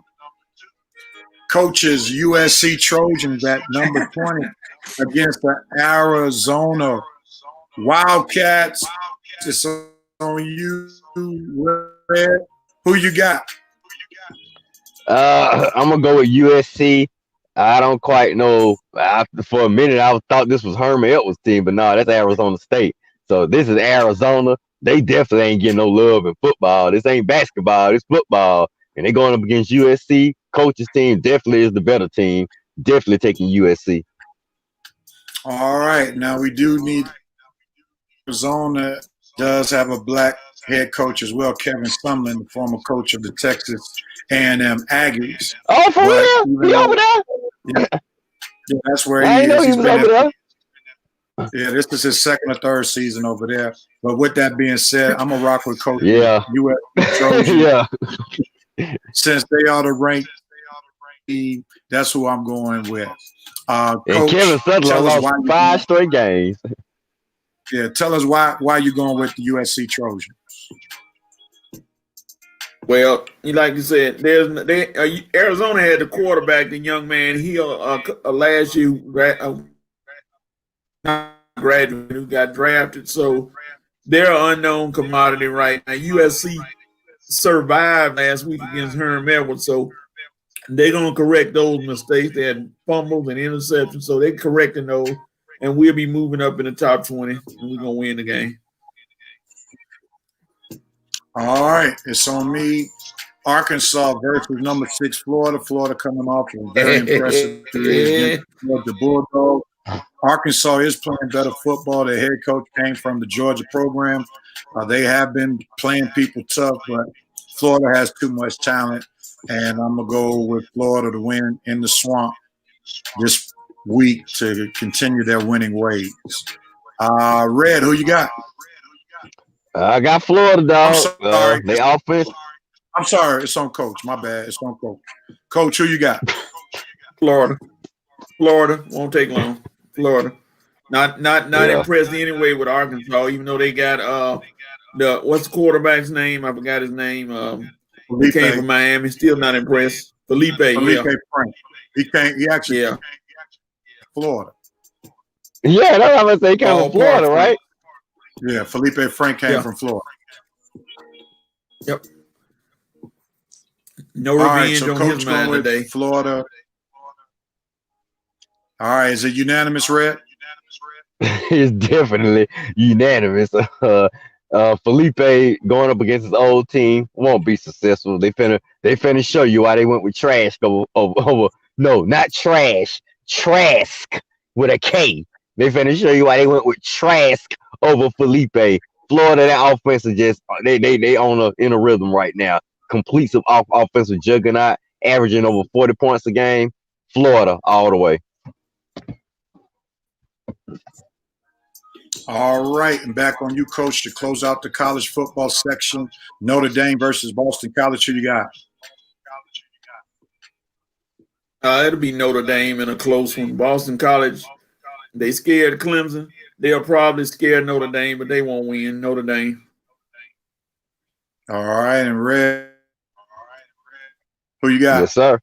Coaches USC Trojans at number 20 against the Arizona Wildcats. It's on you, Red. Who you got? I'm gonna go with USC. I don't quite know. For a minute, I thought this was Herman Edwards' team, but no, that's Arizona State. So this is Arizona. They definitely ain't getting no love in football. This ain't basketball. It's football, and they going up against USC. Coach's team definitely is the better team. Definitely taking USC. All right. Now we do need. Arizona does have a black head coach as well, Kevin Sumlin, the former coach of the Texas A&M Aggies. Oh, for real? He over there? Yeah, that's where I he know is. he was over there. Yeah, this is his second or third season over there. But with that being said, I'm going to rock with Coach U.S. Trojan. Yeah. Since they are the ranked team, that's who I'm going with. And Coach, Kevin Sutherland lost 5 straight games. Yeah, tell us why you're going with the USC Trojans. Well, like you said, Arizona had the quarterback, the young man. He last year graduate who got drafted, so they're an unknown commodity right now. USC survived last week against Herm Edwards, so they're gonna correct those mistakes. They had fumbles and interceptions, so they're correcting those. And we'll be moving up in the top 20, and we're going to win the game. All right. It's on me. Arkansas versus number 6 Florida. Florida coming off a very impressive against the Bulldogs. Arkansas is playing better football. Their head coach came from the Georgia program. They have been playing people tough, but Florida has too much talent, and I'm going to go with Florida to win in the swamp this week to continue their winning ways. Red, who you got? I got Florida, dog. They offense. I'm sorry, it's on Coach. My bad. It's on Coach. Coach, who you got? Florida won't take long. Florida, not impressed anyway with Arkansas, even though they got what's the quarterback's name? I forgot his name. He came from Miami. Still not impressed. Felipe Frank. He actually. Yeah. Florida. Yeah, that's what I'm gonna say. Came from Florida, right? Yeah, Felipe Frank came from Florida. Yep. No revenge on his mind today. Florida. All right, is it unanimous, Red? It's definitely unanimous. Felipe going up against his old team won't be successful. They finna show you why they went with Trask over no, not Trash, Trask with a K. They finna show you why they went with Trask over Felipe. Florida, that offense is just they on in a rhythm right now. Complete some offensive juggernaut, averaging over 40 points a game. Florida all the way. All right, and back on you, Coach, to close out the college football section. Notre Dame versus Boston College. Who you got? It'll be Notre Dame in a close one. Boston College, they scared Clemson. They'll probably scare Notre Dame, but they won't win. Notre Dame. All right, and Red. Who you got? Yes, sir.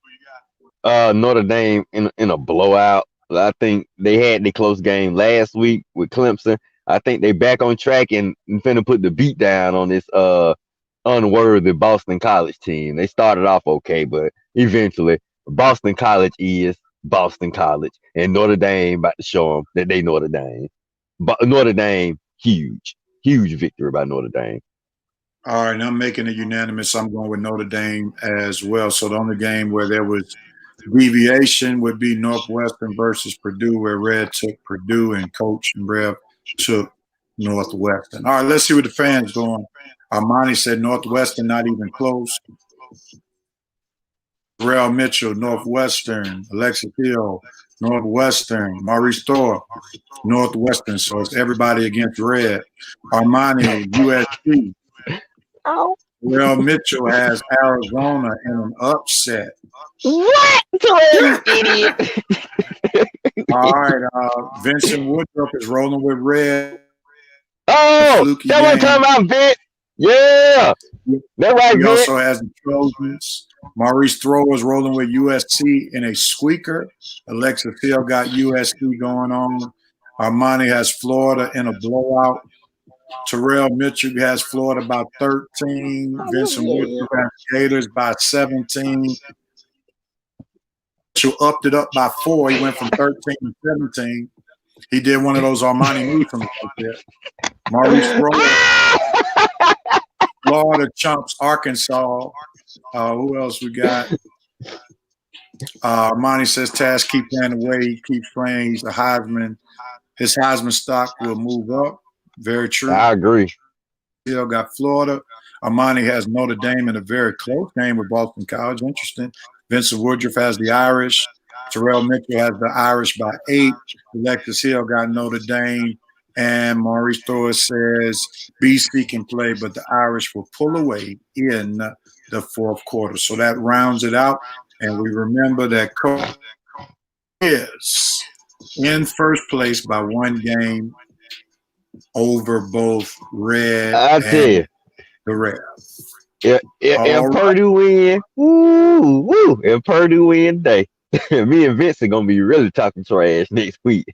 Notre Dame in a blowout. I think they had the close game last week with Clemson. I think they back on track and finna put the beat down on this unworthy Boston College team. They started off okay, but eventually Boston College is Boston College, and Notre Dame about to show them that they Notre Dame. But Notre Dame, huge victory by Notre Dame. All right, and I'm making it unanimous. I'm going with Notre Dame as well. So the only game where there was deviation would be Northwestern versus Purdue, where Red took Purdue and Coach and Rev took Northwestern. All right, let's see what the fans going. Armani said Northwestern, not even close. Real Mitchell, Northwestern. Alexis Hill, Northwestern. Maurice Thor, Northwestern. So it's everybody against Red. Armani, USC. Oh. Real Mitchell has Arizona in an upset. What? Idiot. All right, Vincent Woodruff is rolling with Red. Oh, that one time I'm Vince. Yeah, that's right. He Vince also has the Trojans. Maurice Throw is rolling with USC in a squeaker. Alexis Hill got USC going on. Armani has Florida in a blowout. Terrell Mitchell has Florida by 13. Vincent Woodruff has Gators by 17. Mitchell upped it up by 4. He went from 13 to 17. He did one of those Armani moves from there. Maurice Throw, Florida chumps Arkansas. Who else we got? Armani says Taz keep playing the way he keeps playing. He's a Heisman. His Heisman stock will move up. Very true. I agree. Still got Florida. Armani has Notre Dame in a very close game with Boston College. Interesting. Vincent Woodruff has the Irish. Terrell Mitchell has the Irish by 8. Alexis Hill got Notre Dame. And Maurice Thor says BC can play, but the Irish will pull away in the fourth quarter. So that rounds it out. And we remember that Coach is in first place by 1 game over both Red I tell you, the Red. If Purdue win, woo, if Purdue win today, me and Vince are gonna be really talking trash next week.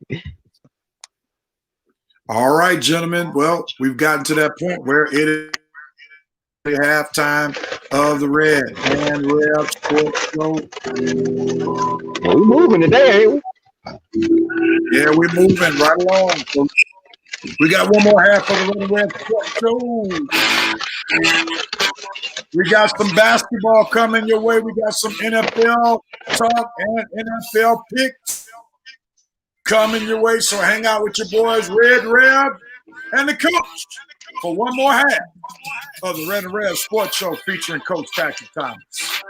All right, gentlemen. Well, we've gotten to that point where it is halftime of the Red and Rev Sports Show. Well, we moving today, ain't we? Yeah, we're moving right along. So we got one more half of the Red Sports Show. We got some basketball coming your way. We got some NFL talk and NFL picks coming your way. So hang out with your boys, Red Rev and the coach, for one more half of the Red and Rev Sports Show featuring Coach Patrick Thomas.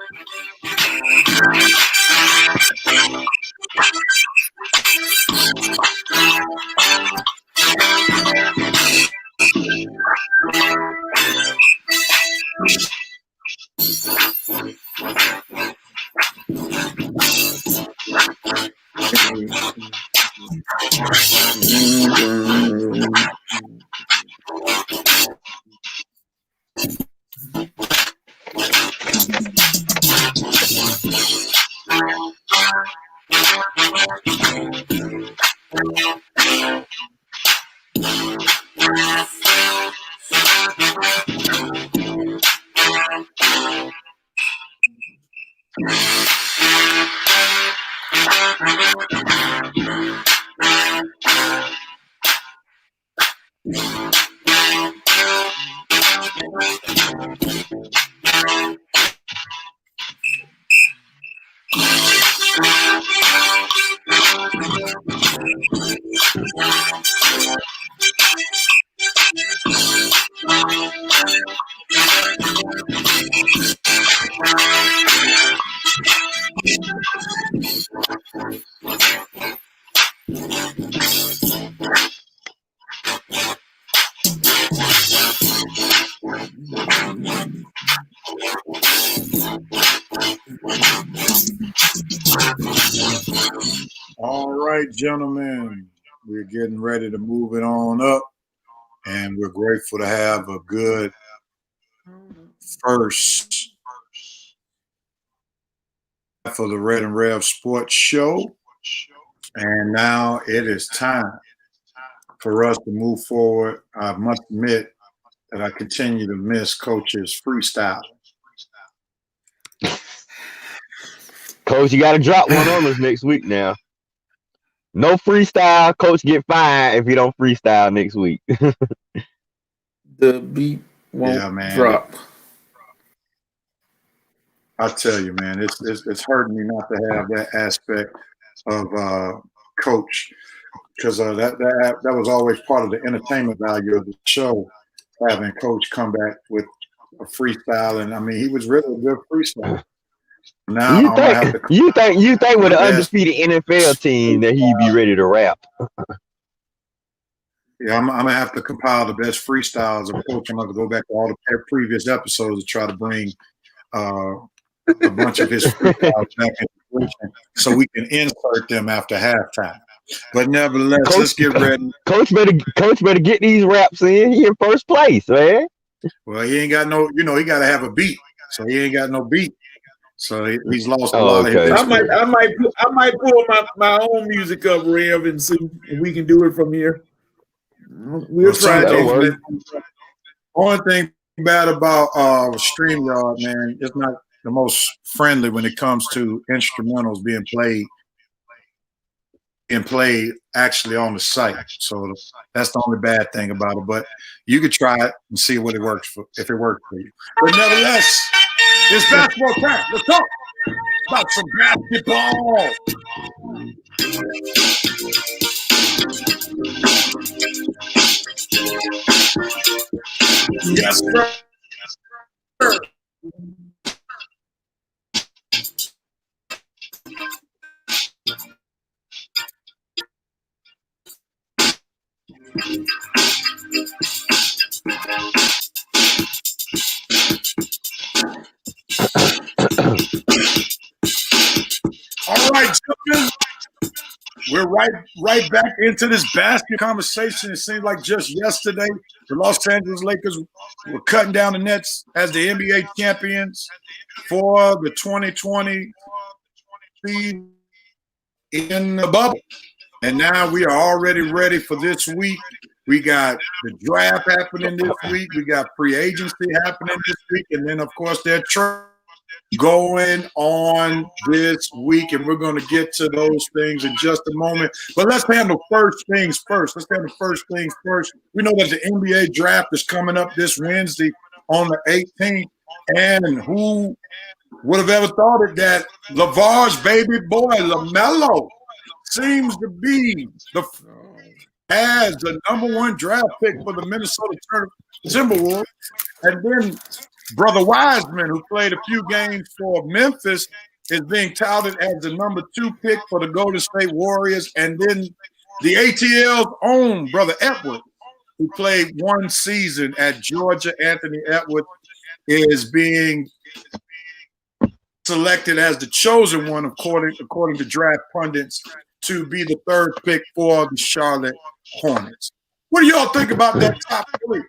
All right, gentlemen, we're getting ready to move it on up, and we're grateful to have a good first for the Red and Rev Sports Show. And now it is time for us to move forward. I must admit that I continue to miss Coach's freestyle. Coach, you got to drop one on us next week now. No freestyle. Coach get fined if you don't freestyle next week. The beat won't drop. I tell you, man, it's hurting me not to have that aspect of Coach, because that was always part of the entertainment value of the show, having Coach come back with a freestyle. And I mean, he was really a good freestyler. Now you think with an undefeated NFL team that he'd be ready to rap? Yeah, I'm gonna have to compile the best freestyles of Coach. I'm gonna have to go back to all the previous episodes to try to bring a bunch of his freestyles back in so we can insert them after halftime. But nevertheless, Coach, let's get ready. Coach better get these raps in. He in first place, man. Well, he ain't got no. He got to have a beat. So he ain't got no beat. So he's lost a lot of his. I might pull my own music up, Rev, and see if we can do it from here. We'll try to. Only thing bad about StreamYard, man, it's not the most friendly when it comes to instrumentals being played actually on the site. So that's the only bad thing about it. But you could try it and see what it works for, if it works for you. But nevertheless, it's basketball time. Let's talk about some basketball. Yes, sir. All right, gentlemen. We're right back into this basket conversation. It seemed like just yesterday, the Los Angeles Lakers were cutting down the nets as the NBA champions for the 2020 season in the bubble. And now we are already ready for this week. We got the draft happening this week. We got free agency happening this week. And then, of course, they're going on this week, and we're going to get to those things in just a moment. But let's handle first things first. We know that the NBA draft is coming up this Wednesday on the 18th, and who would have ever thought it that LeVar's baby boy, LaMelo, seems to be as the number one draft pick for the Minnesota Timberwolves, and then Brother Wiseman, who played a few games for Memphis, is being touted as the number 2 pick for the Golden State Warriors. And then the ATL's own Brother Edwards, who played one season at Georgia, Anthony Edwards, is being selected as the chosen one, according to draft pundits, to be the 3rd pick for the Charlotte Hornets. What do y'all think about that top 3?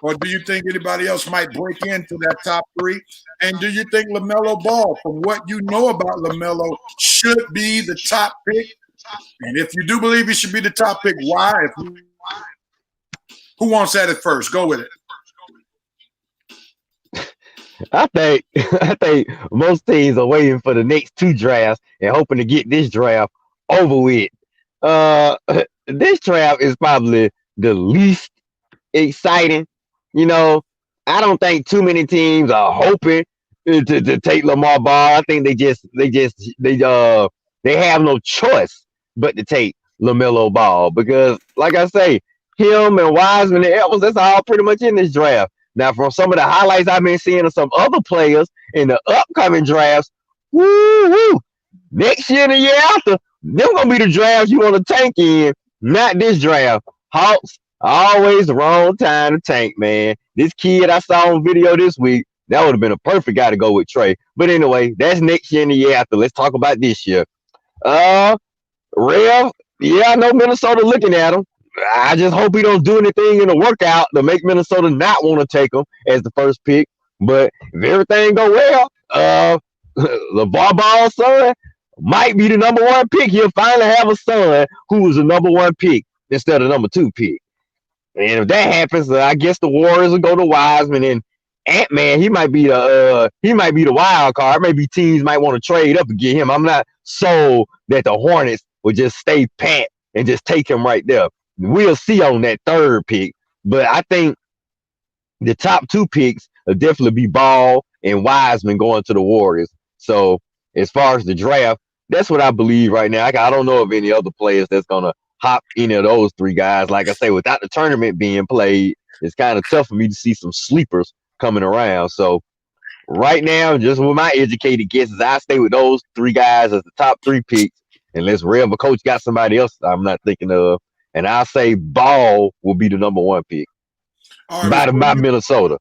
Or do you think anybody else might break into that top 3? And do you think LaMelo Ball, from what you know about LaMelo, should be the top pick And if you do believe he should be the top pick, why? Who wants that at first? Go with it. I think most teams are waiting for the next two drafts and hoping to get this draft over with. Uh, this draft is probably the least exciting. You know, I don't think too many teams are hoping to take Lamar Ball. I think they have no choice but to take LaMelo Ball because, like I say, him and Wiseman and Edwards, that's all pretty much in this draft. Now, from some of the highlights I've been seeing of some other players in the upcoming drafts, woo, next year and the year after, them gonna be the drafts you want to tank in, not this draft. Hawks, always the wrong time to tank, man. This kid I saw on video this week, that would have been a perfect guy to go with Trey. But anyway, that's next year and the year after. Let's talk about this year. Rev, yeah, I know Minnesota looking at him. I just hope he don't do anything in the workout to make Minnesota not want to take him as the first pick. But if everything go well, LeVar Ball's son might be the number one pick. He'll finally have a son who is the number one pick instead of number two pick. And if that happens, I guess the Warriors will go to Wiseman and Ant-Man. He might be the wild card. Maybe teams might want to trade up and get him. I'm not sold that the Hornets will just stay pat and just take him right there. We'll see on that third pick, but I think the top two picks will definitely be Ball and Wiseman going to the Warriors. So as far as the draft, that's what I believe right now. I don't know of any other players that's gonna hop any of those three guys. Like I say, without the tournament being played, it's kind of tough for me to see some sleepers coming around. So right now, just with my educated guesses, I stay with those three guys as the top three picks, unless Rev or Coach got somebody else I'm not thinking of. And I'll say Ball will be the number one pick by Minnesota.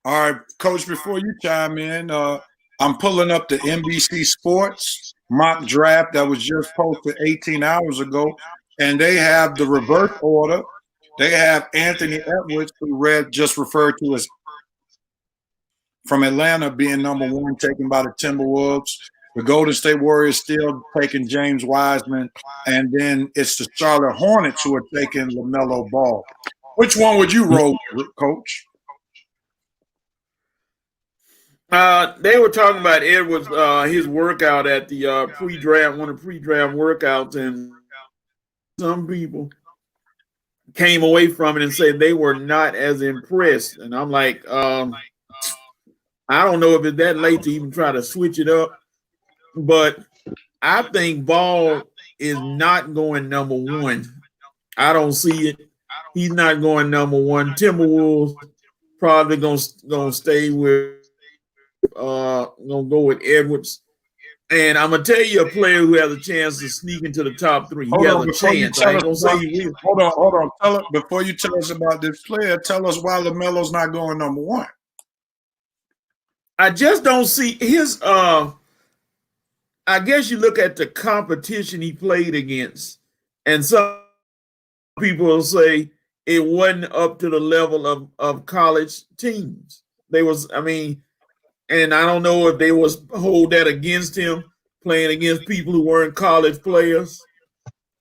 All right, Coach, before you chime in, I'm pulling up the NBC Sports mock draft that was just posted 18 hours ago, and they have the reverse order. They have Anthony Edwards, who Red just referred to as from Atlanta, being number one, taken by the Timberwolves. The Golden State Warriors still taking James Wiseman, and then it's the Charlotte Hornets who are taking LaMelo Ball. Which one would you roll with, Coach? They were talking about Edwards, his workout at the pre-draft, one of the pre-draft workouts, and some people came away from it and said they were not as impressed. And I'm like, I don't know if it's that late to even try to switch it up. But I think Ball is not going number one. I don't see it. He's not going number one. Timberwolves probably gonna stay with gonna go with Edwards. And I'm gonna tell you a player who has a chance to sneak into the top three. He has a chance. I ain't gonna say he will. Hold on. Before you tell us about this player, tell us why LaMelo's not going number one. I just don't see his I guess you look at the competition he played against, and some people will say it wasn't up to the level of college teams. And I don't know if they was hold that against him playing against people who weren't college players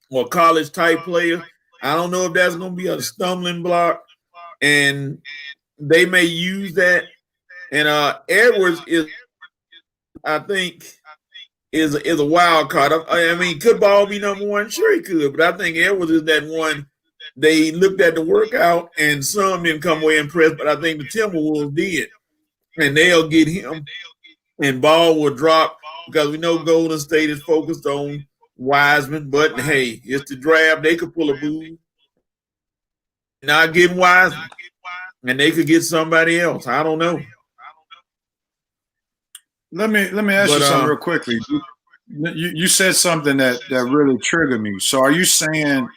or college type players. I don't know if that's going to be a stumbling block, and they may use that. And Edwards is, I think, is a wild card. I mean, could Ball be number one? Sure he could, but I think Edwards is that one. They looked at the workout and some didn't come away impressed, but I think the Timberwolves did. And they'll get him, and Ball will drop because we know Golden State is focused on Wiseman. But hey, it's the draft. They could pull a move, not getting Wiseman, and they could get somebody else. I don't know. Let me ask you something real quickly. You said something that really triggered me. So are you saying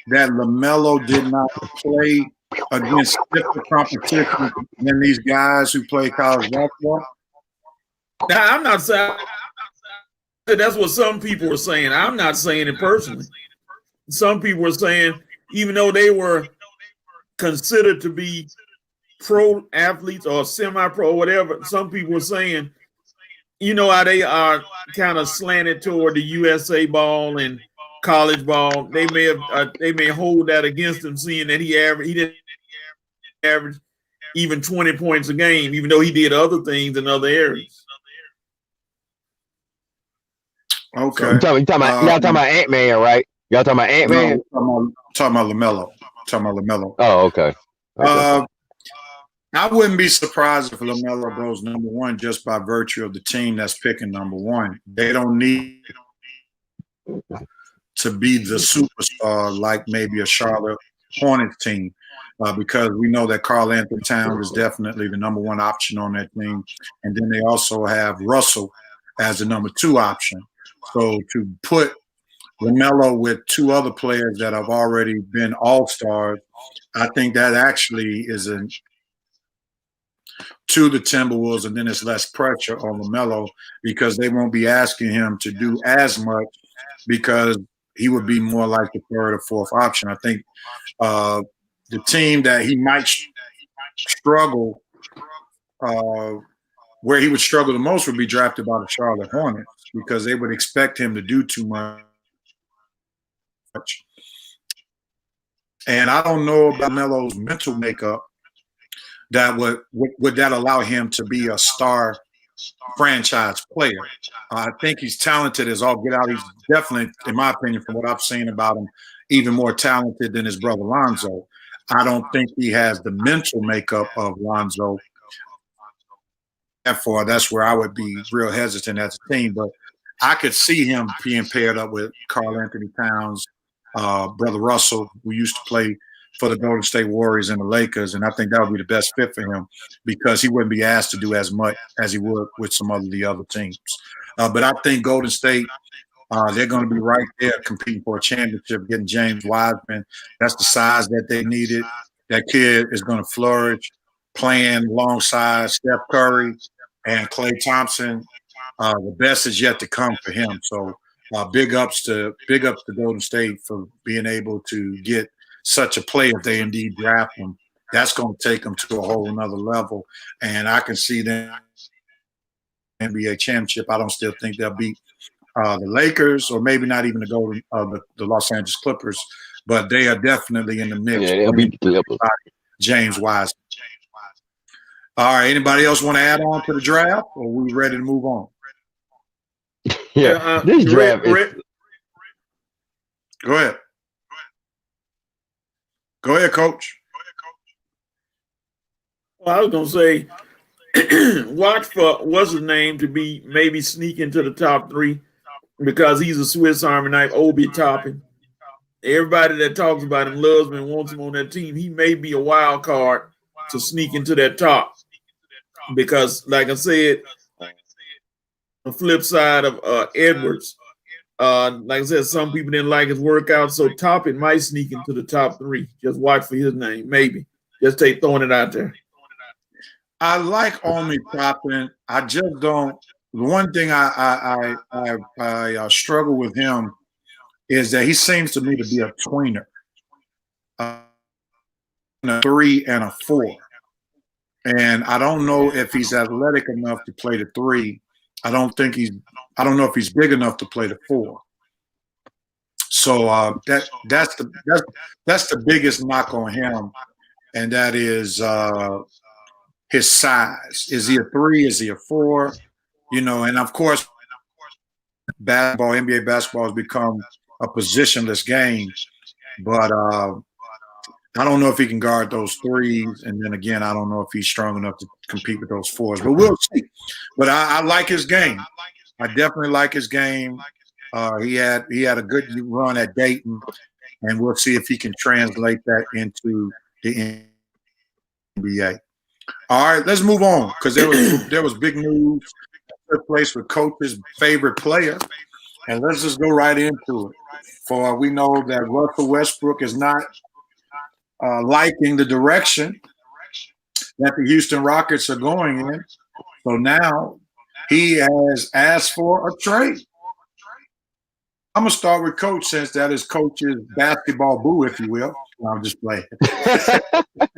that LaMelo did not play against different competition than these guys who play college basketball? Now, I'm not saying that's what some people were saying. I'm not saying it personally. Some people were saying, even though they were considered to be pro athletes or semi-pro, whatever, some people were saying, you know how they are kind of slanted toward the USA ball and college ball. They may hold that against him, seeing that he didn't average even 20 points a game, even though he did other things in other areas. Okay. Y'all talking about Ant-Man, right? Y'all talking about Ant-Man? No, talking about LaMelo. Oh, okay. I wouldn't be surprised if LaMelo goes number one just by virtue of the team that's picking number one. They don't need to be the superstar like maybe a Charlotte Hornets team, because we know that Karl Anthony Towns is definitely the number one option on that team. And then they also have Russell as the number two option. So to put LaMelo with two other players that have already been all-stars, I think that actually is to the Timberwolves, and then it's less pressure on LaMelo because they won't be asking him to do as much because he would be more like the third or fourth option. I think the team that he might struggle, where he would struggle the most, would be drafted by the Charlotte Hornets because they would expect him to do too much. And I don't know about Melo's mental makeup that would that allow him to be a star franchise player. I think he's talented as all get out. He's definitely, in my opinion, from what I've seen about him, even more talented than his brother Lonzo. I don't think he has the mental makeup of Lonzo. Therefore, that's where I would be real hesitant as a team. But I could see him being paired up with Karl Anthony Towns, brother Russell, who used to play for the Golden State Warriors and the Lakers, and I think that would be the best fit for him because he wouldn't be asked to do as much as he would with some of the other teams. But I think Golden State, they're going to be right there competing for a championship, getting James Wiseman. That's the size that they needed. That kid is going to flourish playing alongside Steph Curry and Klay Thompson. The best is yet to come for him. So big ups to Golden State for being able to get such a player if they indeed draft him. That's going to take them to a whole another level. And I can see them NBA championship. I don't still think they'll beat the Lakers or maybe not even the Los Angeles Clippers, but they are definitely in the mix. Yeah, they'll beat the Clippers. James Wiseman. All right. Anybody else want to add on to the draft, or are we ready to move on? Yeah, this draft is. Go ahead. Go ahead, Coach. Well, I was going to say, watch for what's his name to be maybe sneak into the top three because he's a Swiss Army knife, Obi Toppin. Everybody that talks about him loves him and wants him on that team. He may be a wild card to sneak into that top because, like I said, the flip side of Edwards, like I said, some people didn't like his workout, so Toppin might sneak into the top three. Just watch for his name, maybe. Just throwing it out there. I like Omi Toppin. I just don't. The one thing I struggle with him is that he seems to me to be a tweener, a 3 and a 4, and I don't know if he's athletic enough to play the 3. I don't know if he's big enough to play the 4. So that's the biggest knock on him, and that is his size. Is he a 3? Is he a 4? And of course, NBA basketball has become a positionless game, but I don't know if he can guard those 3s, and then again, I don't know if he's strong enough to compete with those 4s. But we'll see. But I like his game. I definitely like his game. He had a good run at Dayton, and we'll see if he can translate that into the NBA. All right, let's move on because there was big news that took place with Coach's favorite player, and let's just go right into it. For we know that Russell Westbrook is not liking the direction that the Houston Rockets are going in. So now he has asked for a trade. I'm going to start with Coach since that is Coach's basketball boo, if you will. I'm just playing.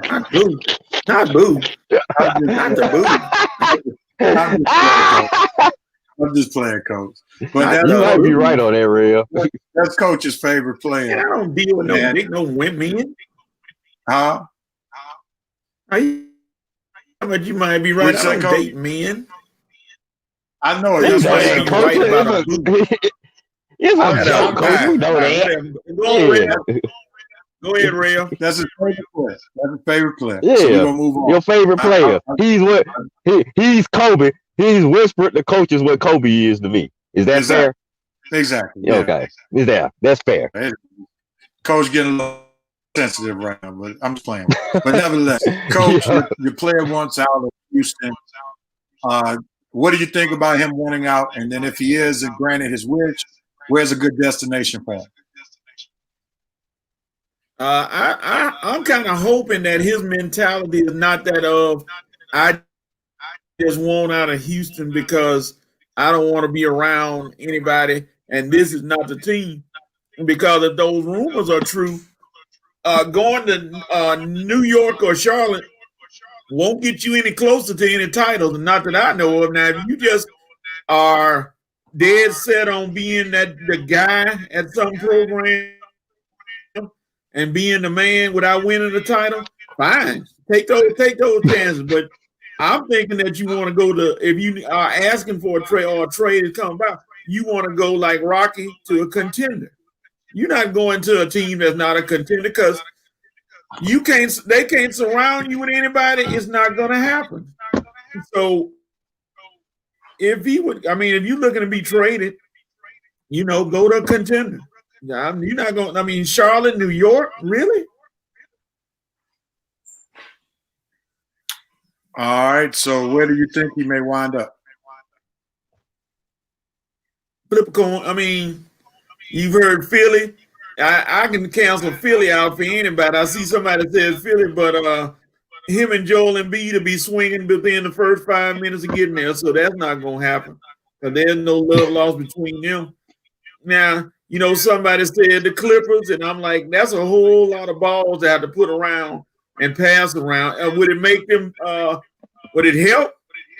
Not boo. Not boo. Not the boo. I'm just playing, Coach. But that, You might be right on that, Real. that's Coach's favorite player. Man, I don't deal with Man. no women. Huh? But you might be right. What'd I you say, don't Coach? date men. I know it. You That's might why be Coach, right about a it's I'm a joke, Coach. We know that. Go ahead, Rail. that's his favorite player. That's his favorite player. Yeah. So we're gonna move on. Your favorite player. He's Kobe. He's Westbrook. The coach is what Kobe is to me. Is that Exactly. fair? Exactly. Yeah. Okay. Is that? That's fair. Coach getting a little sensitive right now, but I'm just playing. But nevertheless, Coach, your player wants out of Houston. What do you think about him wanting out? And then if he is, and granted his wish, where's a good destination for him? I'm kind of hoping that his mentality is not that of I just want out of Houston because I don't want to be around anybody, and this is not the team. Because if those rumors are true, going to New York or Charlotte won't get you any closer to any titles, not that I know of. Now, if you just are dead set on being the guy at some program and being the man without winning the title, fine. Take those chances. But I'm thinking that you want to go to, if you are asking for a trade or a trade to come about, you want to go like Rocky to a contender. You're not going to a team that's not a contender because they can't surround you with anybody. It's not going to happen. So if you're looking to be traded, go to a contender. You're not going, Charlotte, New York, really? All right. So where do you think he may wind up? Flip a coin. You've heard Philly. I can cancel Philly out for anybody. I see somebody says Philly, but him and Joel Embiid will be swinging within the first 5 minutes of getting there, so that's not going to happen. Because there's no love lost between them. Now, somebody said the Clippers, and I'm like, that's a whole lot of balls to have to put around and pass around. Would it make them? Would it help?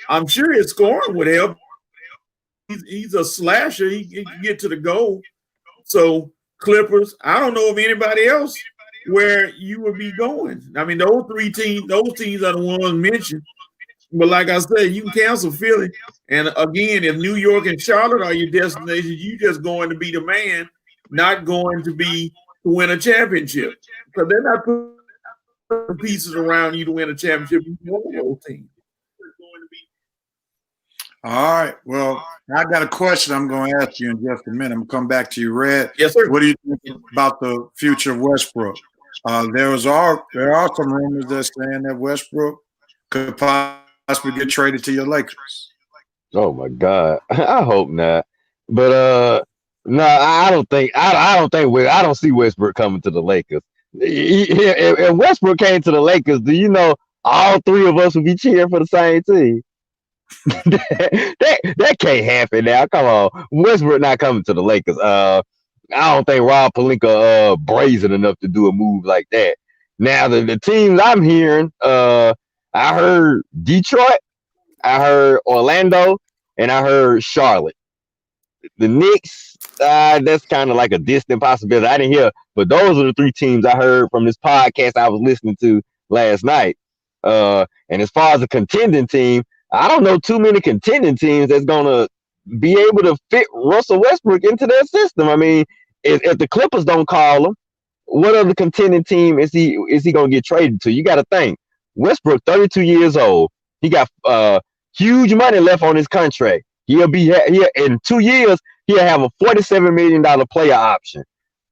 I'm sure his scoring would help. He's a slasher. He can get to the goal. So Clippers, I don't know of anybody else where you would be going. Those teams are the ones mentioned. But like I said, you can cancel Philly. And again, if New York and Charlotte are your destinations, you just going to be the man, not going to be to win a championship. Because they're not putting pieces around you to win a championship. You want the whole team. All right. Well, I got a question I'm going to ask you in just a minute. I'm going to come back to you, Red. Yes, sir. What do you think about the future of Westbrook? There are some rumors that saying that Westbrook could possibly get traded to your Lakers. Oh my God. I hope not. But no, I don't see Westbrook coming to the Lakers. If Westbrook came to the Lakers, do you know all three of us would be cheering for the same team? that can't happen now. Come on. Westbrook not coming to the Lakers. I don't think Rob Pelinka brazen enough to do a move like that. Now the teams I'm hearing, I heard Detroit, I heard Orlando, and I heard Charlotte. The Knicks, that's kind of like a distant possibility. I didn't hear, but those are the three teams I heard from this podcast I was listening to last night. And as far as a contending team, I don't know too many contending teams that's gonna be able to fit Russell Westbrook into their system. If the Clippers don't call him, what other contending team is he gonna get traded to? You got to think. Westbrook, 32 years old. He got huge money left on his contract. He'll in 2 years. He'll have a $47 million player option.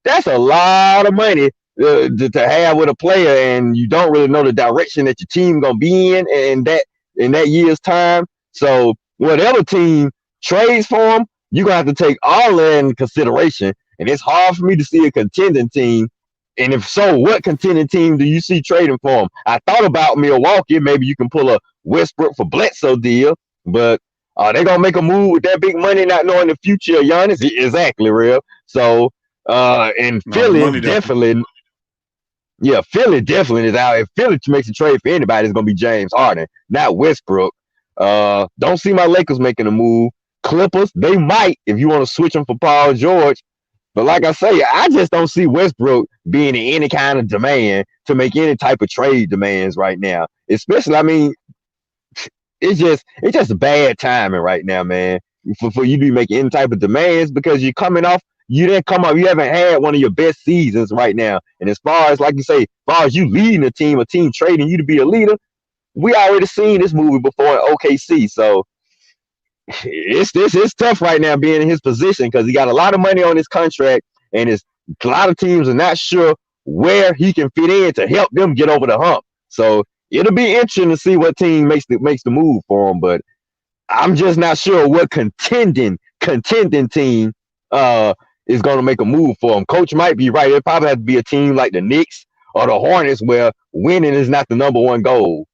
That's a lot of money to have with a player, and you don't really know the direction that your team gonna be in that year's time. So whatever team trades for him, you're gonna have to take all that in consideration. And it's hard for me to see a contending team. And if so, what contending team do you see trading for him? I thought about Milwaukee. Maybe you can pull a Westbrook for Bledsoe deal, but they're gonna make a move with that big money, not knowing the future of Giannis. Exactly, real. So and Philly definitely. Yeah, Philly definitely is out. If Philly makes a trade for anybody, it's gonna be James Harden, not Westbrook. Don't see my Lakers making a move. Clippers, they might if you want to switch him for Paul George. But like I say, I just don't see Westbrook being in any kind of demand to make any type of trade demands right now. Especially, I mean, it's just bad timing right now, man. For you to be making any type of demands because you're coming off, you didn't come up, you haven't had one of your best seasons right now. And as far as like you say, as far as you leading a team trading you to be a leader, we already seen this movie before in OKC. So it's tough right now being in his position because he got a lot of money on his contract, and a lot of teams are not sure where he can fit in to help them get over the hump. So it'll be interesting to see what team makes the move for him. But I'm just not sure what contending team is going to make a move for him. Coach might be right. It probably has to be a team like the Knicks or the Hornets where winning is not the number one goal.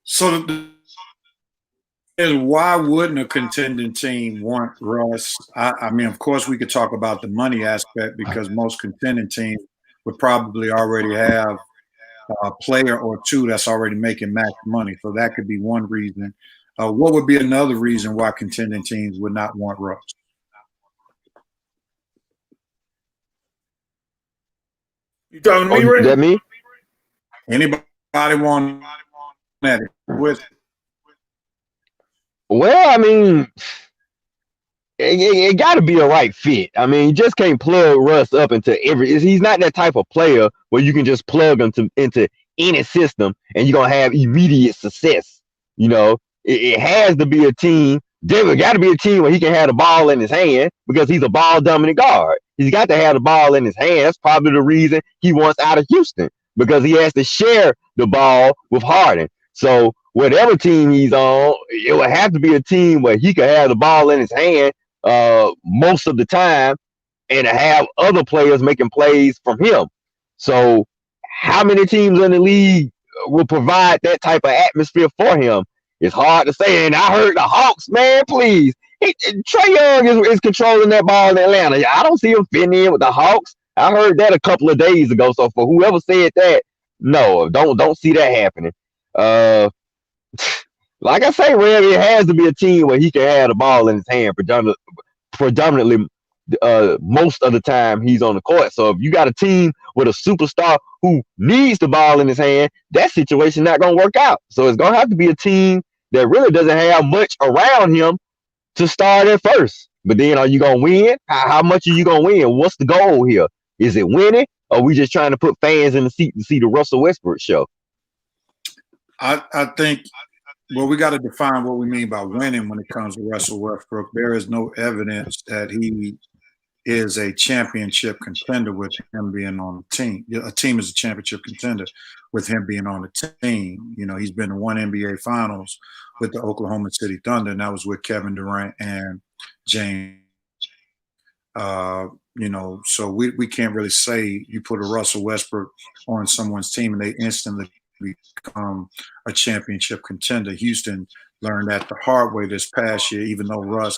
So why wouldn't a contending team want Russ? I mean, of course, we could talk about the money aspect because most contending teams would probably already have a player or two that's already making max money. So that could be one reason. What would be another reason why contending teams would not want Russ? You talking to me, Ray? Is that me? Anybody want that? Well, I mean, it got to be a right fit. I mean, you just can't plug Russ up into he's not that type of player where you can just plug him into any system and you're going to have immediate success. You know, it has to be a team. There got to be a team where he can have the ball in his hand because he's a ball dominant guard. He's got to have the ball in his hand. That's probably the reason he wants out of Houston because he has to share the ball with Harden. So whatever team he's on, it would have to be a team where he could have the ball in his hand most of the time and have other players making plays from him. So how many teams in the league will provide that type of atmosphere for him? It's hard to say. And I heard the Hawks, man, please. Trae Young is controlling that ball in Atlanta. I don't see him fitting in with the Hawks. I heard that a couple of days ago. So for whoever said that, no, don't see that happening. Like I say, Rev, it has to be a team where he can have the ball in his hand predominantly most of the time he's on the court. So if you got a team with a superstar who needs the ball in his hand, that situation not going to work out. So it's going to have to be a team that really doesn't have much around him to start at first. But then are you going to win? How much are you going to win? What's the goal here? Is it winning? Or are we just trying to put fans in the seat to see the Russell Westbrook show? I think, well, we got to define what we mean by winning when it comes to Russell Westbrook. There is no evidence that he is a championship contender with him being on the team. A team is a championship contender with him being on the team. You know, he's been to one NBA Finals with the Oklahoma City Thunder, and that was with Kevin Durant and James. You know, so we can't really say you put a Russell Westbrook on someone's team and they instantly become a championship contender. Houston learned that the hard way this past year, even though Russ,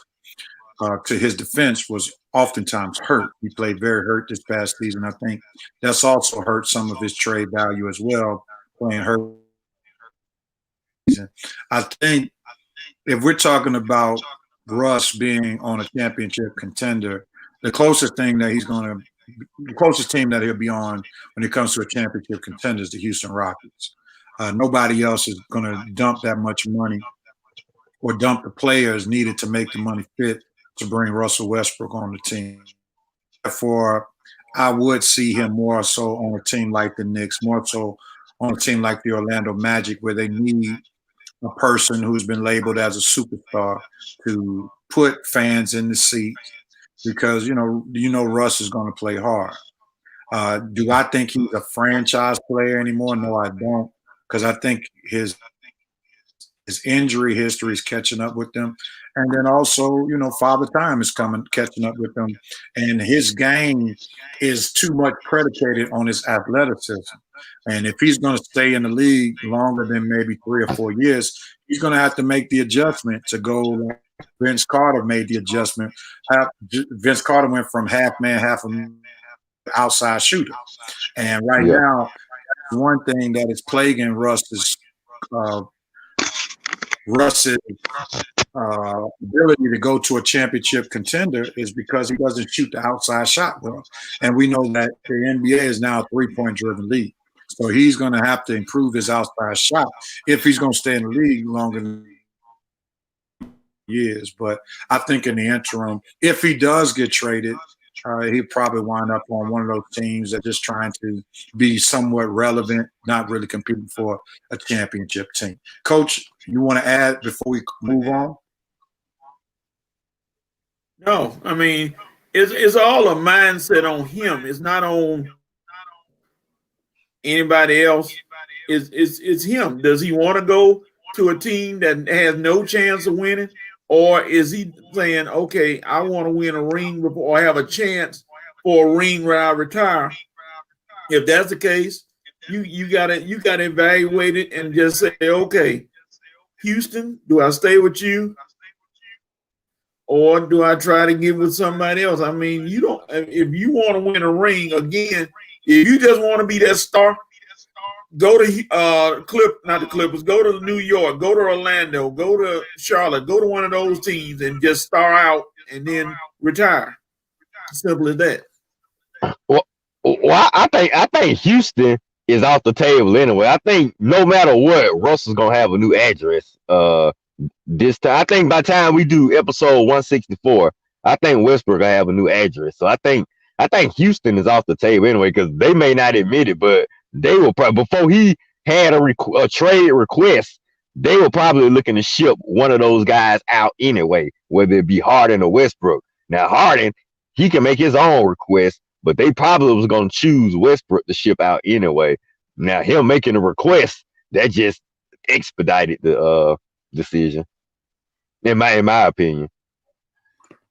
to his defense, was oftentimes hurt. He played very hurt this past season. I think that's also hurt some of his trade value as well, playing hurt. I think if we're talking about Russ being on a championship contender, the closest team that he'll be on when it comes to a championship contender is the Houston Rockets. Nobody else is going to dump that much money or dump the players needed to make the money fit to bring Russell Westbrook on the team. Therefore, I would see him more so on a team like the Knicks, more so on a team like the Orlando Magic, where they need a person who's been labeled as a superstar to put fans in the seat because, you know, Russ is going to play hard. Do I think he's a franchise player anymore? No, I don't, because I think his injury history is catching up with them. And then also, you know, Father Time is catching up with them. And his game is too much predicated on his athleticism. And if he's going to stay in the league longer than maybe 3 or 4 years, he's going to have to make the adjustment to go like Vince Carter made the adjustment. Vince Carter went from half man, half outside shooter. And right now, one thing that is plaguing Russ's ability to go to a championship contender is because he doesn't shoot the outside shot well. And we know that the NBA is now a 3-point driven league. So he's going to have to improve his outside shot if he's going to stay in the league longer than years. But I think in the interim, if he does get traded, he'll probably wind up on one of those teams that just trying to be somewhat relevant, not really competing for a championship team. Coach, you want to add before we move on? No, I mean, it's all a mindset on him. It's not on anybody else. It's him. Does he want to go to a team that has no chance of winning? Or is he saying, okay, I want to win a ring before I have a chance for a ring where I retire? If that's the case, you gotta evaluate it and just say, okay, Houston, do I stay with you? Or do I try to get with somebody else? I mean, you don't. If you want to win a ring again, if you just want to be that star, go to not the Clippers. Go to New York. Go to Orlando. Go to Charlotte. Go to one of those teams and just star out and then retire. Simple as that. Well, I think Houston is off the table anyway. I think no matter what, Russell's gonna have a new address. This time, I think by the time we do episode 164, I think Westbrook will have a new address. So I think Houston is off the table anyway, because they may not admit it, but they will probably, before he had a trade request, they were probably looking to ship one of those guys out anyway, whether it be Harden or Westbrook. Now Harden, he can make his own request, but they probably was going to choose Westbrook to ship out anyway. Now him making a request, that just expedited the decision, in my opinion.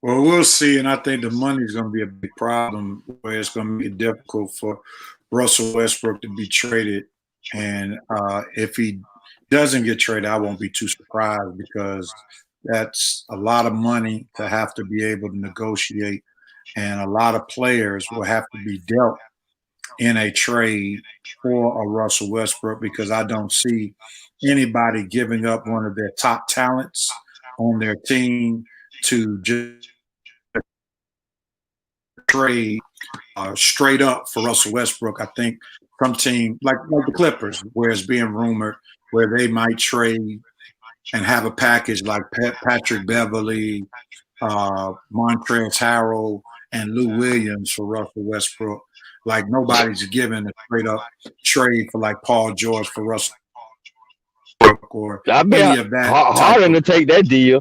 Well, we'll see, and I think the money is going to be a big problem, where it's going to be difficult for Russell Westbrook to be traded. And if he doesn't get traded, I won't be too surprised, because that's a lot of money to have to be able to negotiate, and a lot of players will have to be dealt in a trade for a Russell Westbrook, because I don't see anybody giving up one of their top talents on their team to just trade straight up for Russell Westbrook. I think some team like the Clippers, where it's being rumored, where they might trade and have a package like Patrick Beverly, Montrezl Harrell, and Lou Williams for Russell Westbrook. Like nobody's giving a straight up trade for like Paul George for Russell or any of that. Harden to take that deal.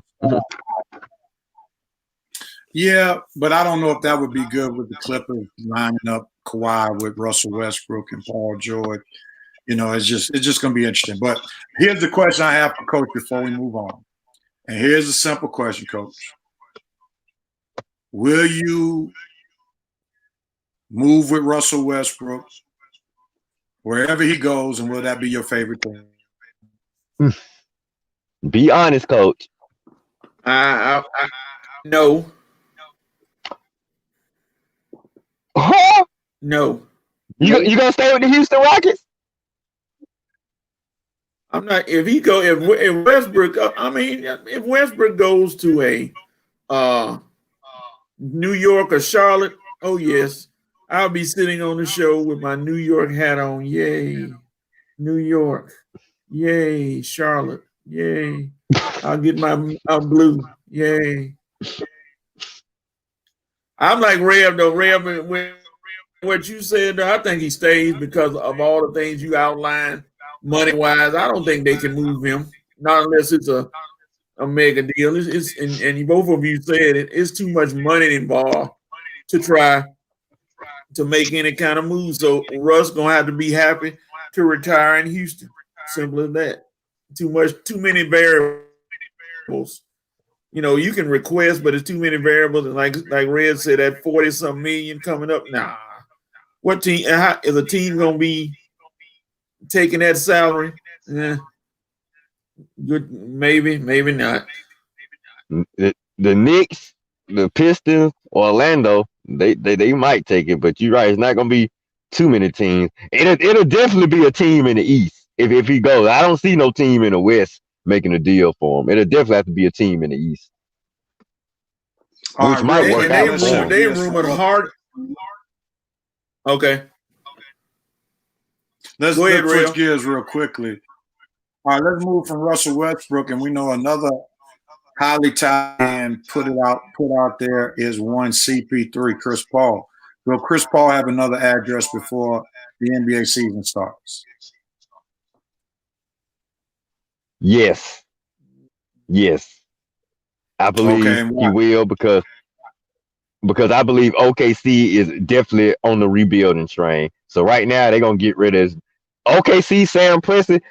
Yeah, but I don't know if that would be good with the Clippers lining up Kawhi with Russell Westbrook and Paul George. You know, it's just going to be interesting. But here's the question I have for Coach before we move on. And here's a simple question, Coach. Will you move with Russell Westbrook wherever he goes, and will that be your favorite thing? Be honest, Coach. No. Huh? No. You gonna stay with the Houston Rockets? I'm not. If Westbrook, if Westbrook goes to a New York or Charlotte, oh yes, I'll be sitting on the show with my New York hat on. Yay, New York. Yay, Charlotte. Yay. I'll get my blue. Yay. I'm like Rev, though. Rev, what you said, I think he stays because of all the things you outlined money-wise. I don't think they can move him, not unless it's a mega deal. And both of you said it's too much money involved to try to make any kind of move. So Russ going to have to be happy to retire in Houston. Simple as that. Too many variables. You know, you can request, but it's too many variables. And like Red said, that 40-something million coming up. Nah. What team is a team gonna be taking that salary? Good, maybe not. The Knicks, the Pistons, Orlando, they might take it, but you're right, it's not gonna be too many teams. It'll definitely be a team in the East if he goes. I don't see no team in the West making a deal for him. It'll definitely have to be a team in the East, All which right, might real work quick, out let's for shift him. They gears rumored from- hard. Okay. Let's Go ahead, switch Ray. gears real quickly. All right, let's move from Russell Westbrook, and we know another highly talented put out there is one CP3, Chris Paul. Will Chris Paul have another address before the NBA season starts? Yes. I believe Okay, and he why? will because I believe OKC is definitely on the rebuilding train. So right now they're gonna get rid of OKC Sam Presti.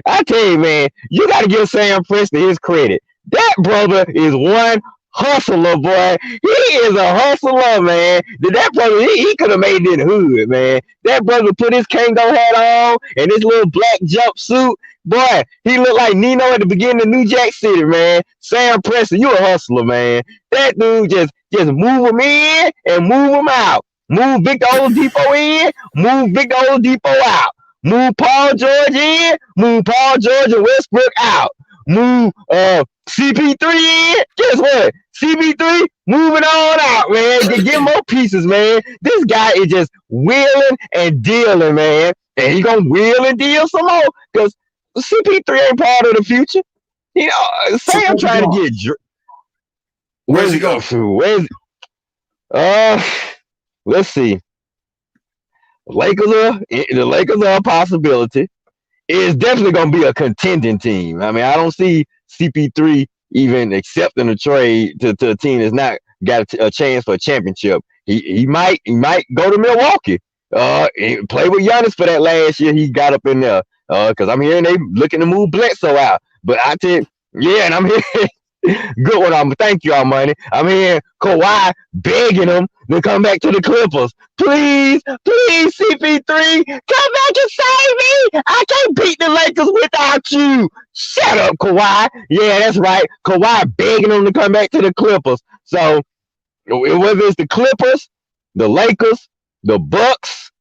I tell you, man, you gotta give Sam Presti his credit. That brother is one hustler, boy. He is a hustler, man. That brother, he could have made it in the hood, man. That brother put his Kango hat on and his little black jumpsuit. Boy, he looked like Nino at the beginning of New Jack City, man. Sam Presti, you a hustler, man. That dude just move him in and move him out. Move Victor Oladipo in, move Victor Oladipo out. Move Paul George in, move Paul George and Westbrook out. Move CP3 in. Guess what? CP3 moving on out, man. Get more pieces, man. This guy is just wheeling and dealing, man. And he gonna wheel and deal some more because CP3 ain't part of the future. You know, So Sam where's he trying to going? get. Where's he going? Where's let's see. The Lakers are a possibility. It's definitely going to be a contending team. I mean, I don't see CP3 even accepting a trade to a team that's not got a chance for a championship. He might go to Milwaukee. Play with Giannis for that last year. He got up in there. Because I'm hearing they looking to move Bledsoe out. But I tell you, yeah, and I'm hearing good one. Thank you, all money. I'm hearing Kawhi begging him to come back to the Clippers. Please, CP3, come back and save me. I can't beat the Lakers without you. Shut up, Kawhi. Yeah, that's right. Kawhi begging him to come back to the Clippers. So whether it's the Clippers, the Lakers, the Bucks,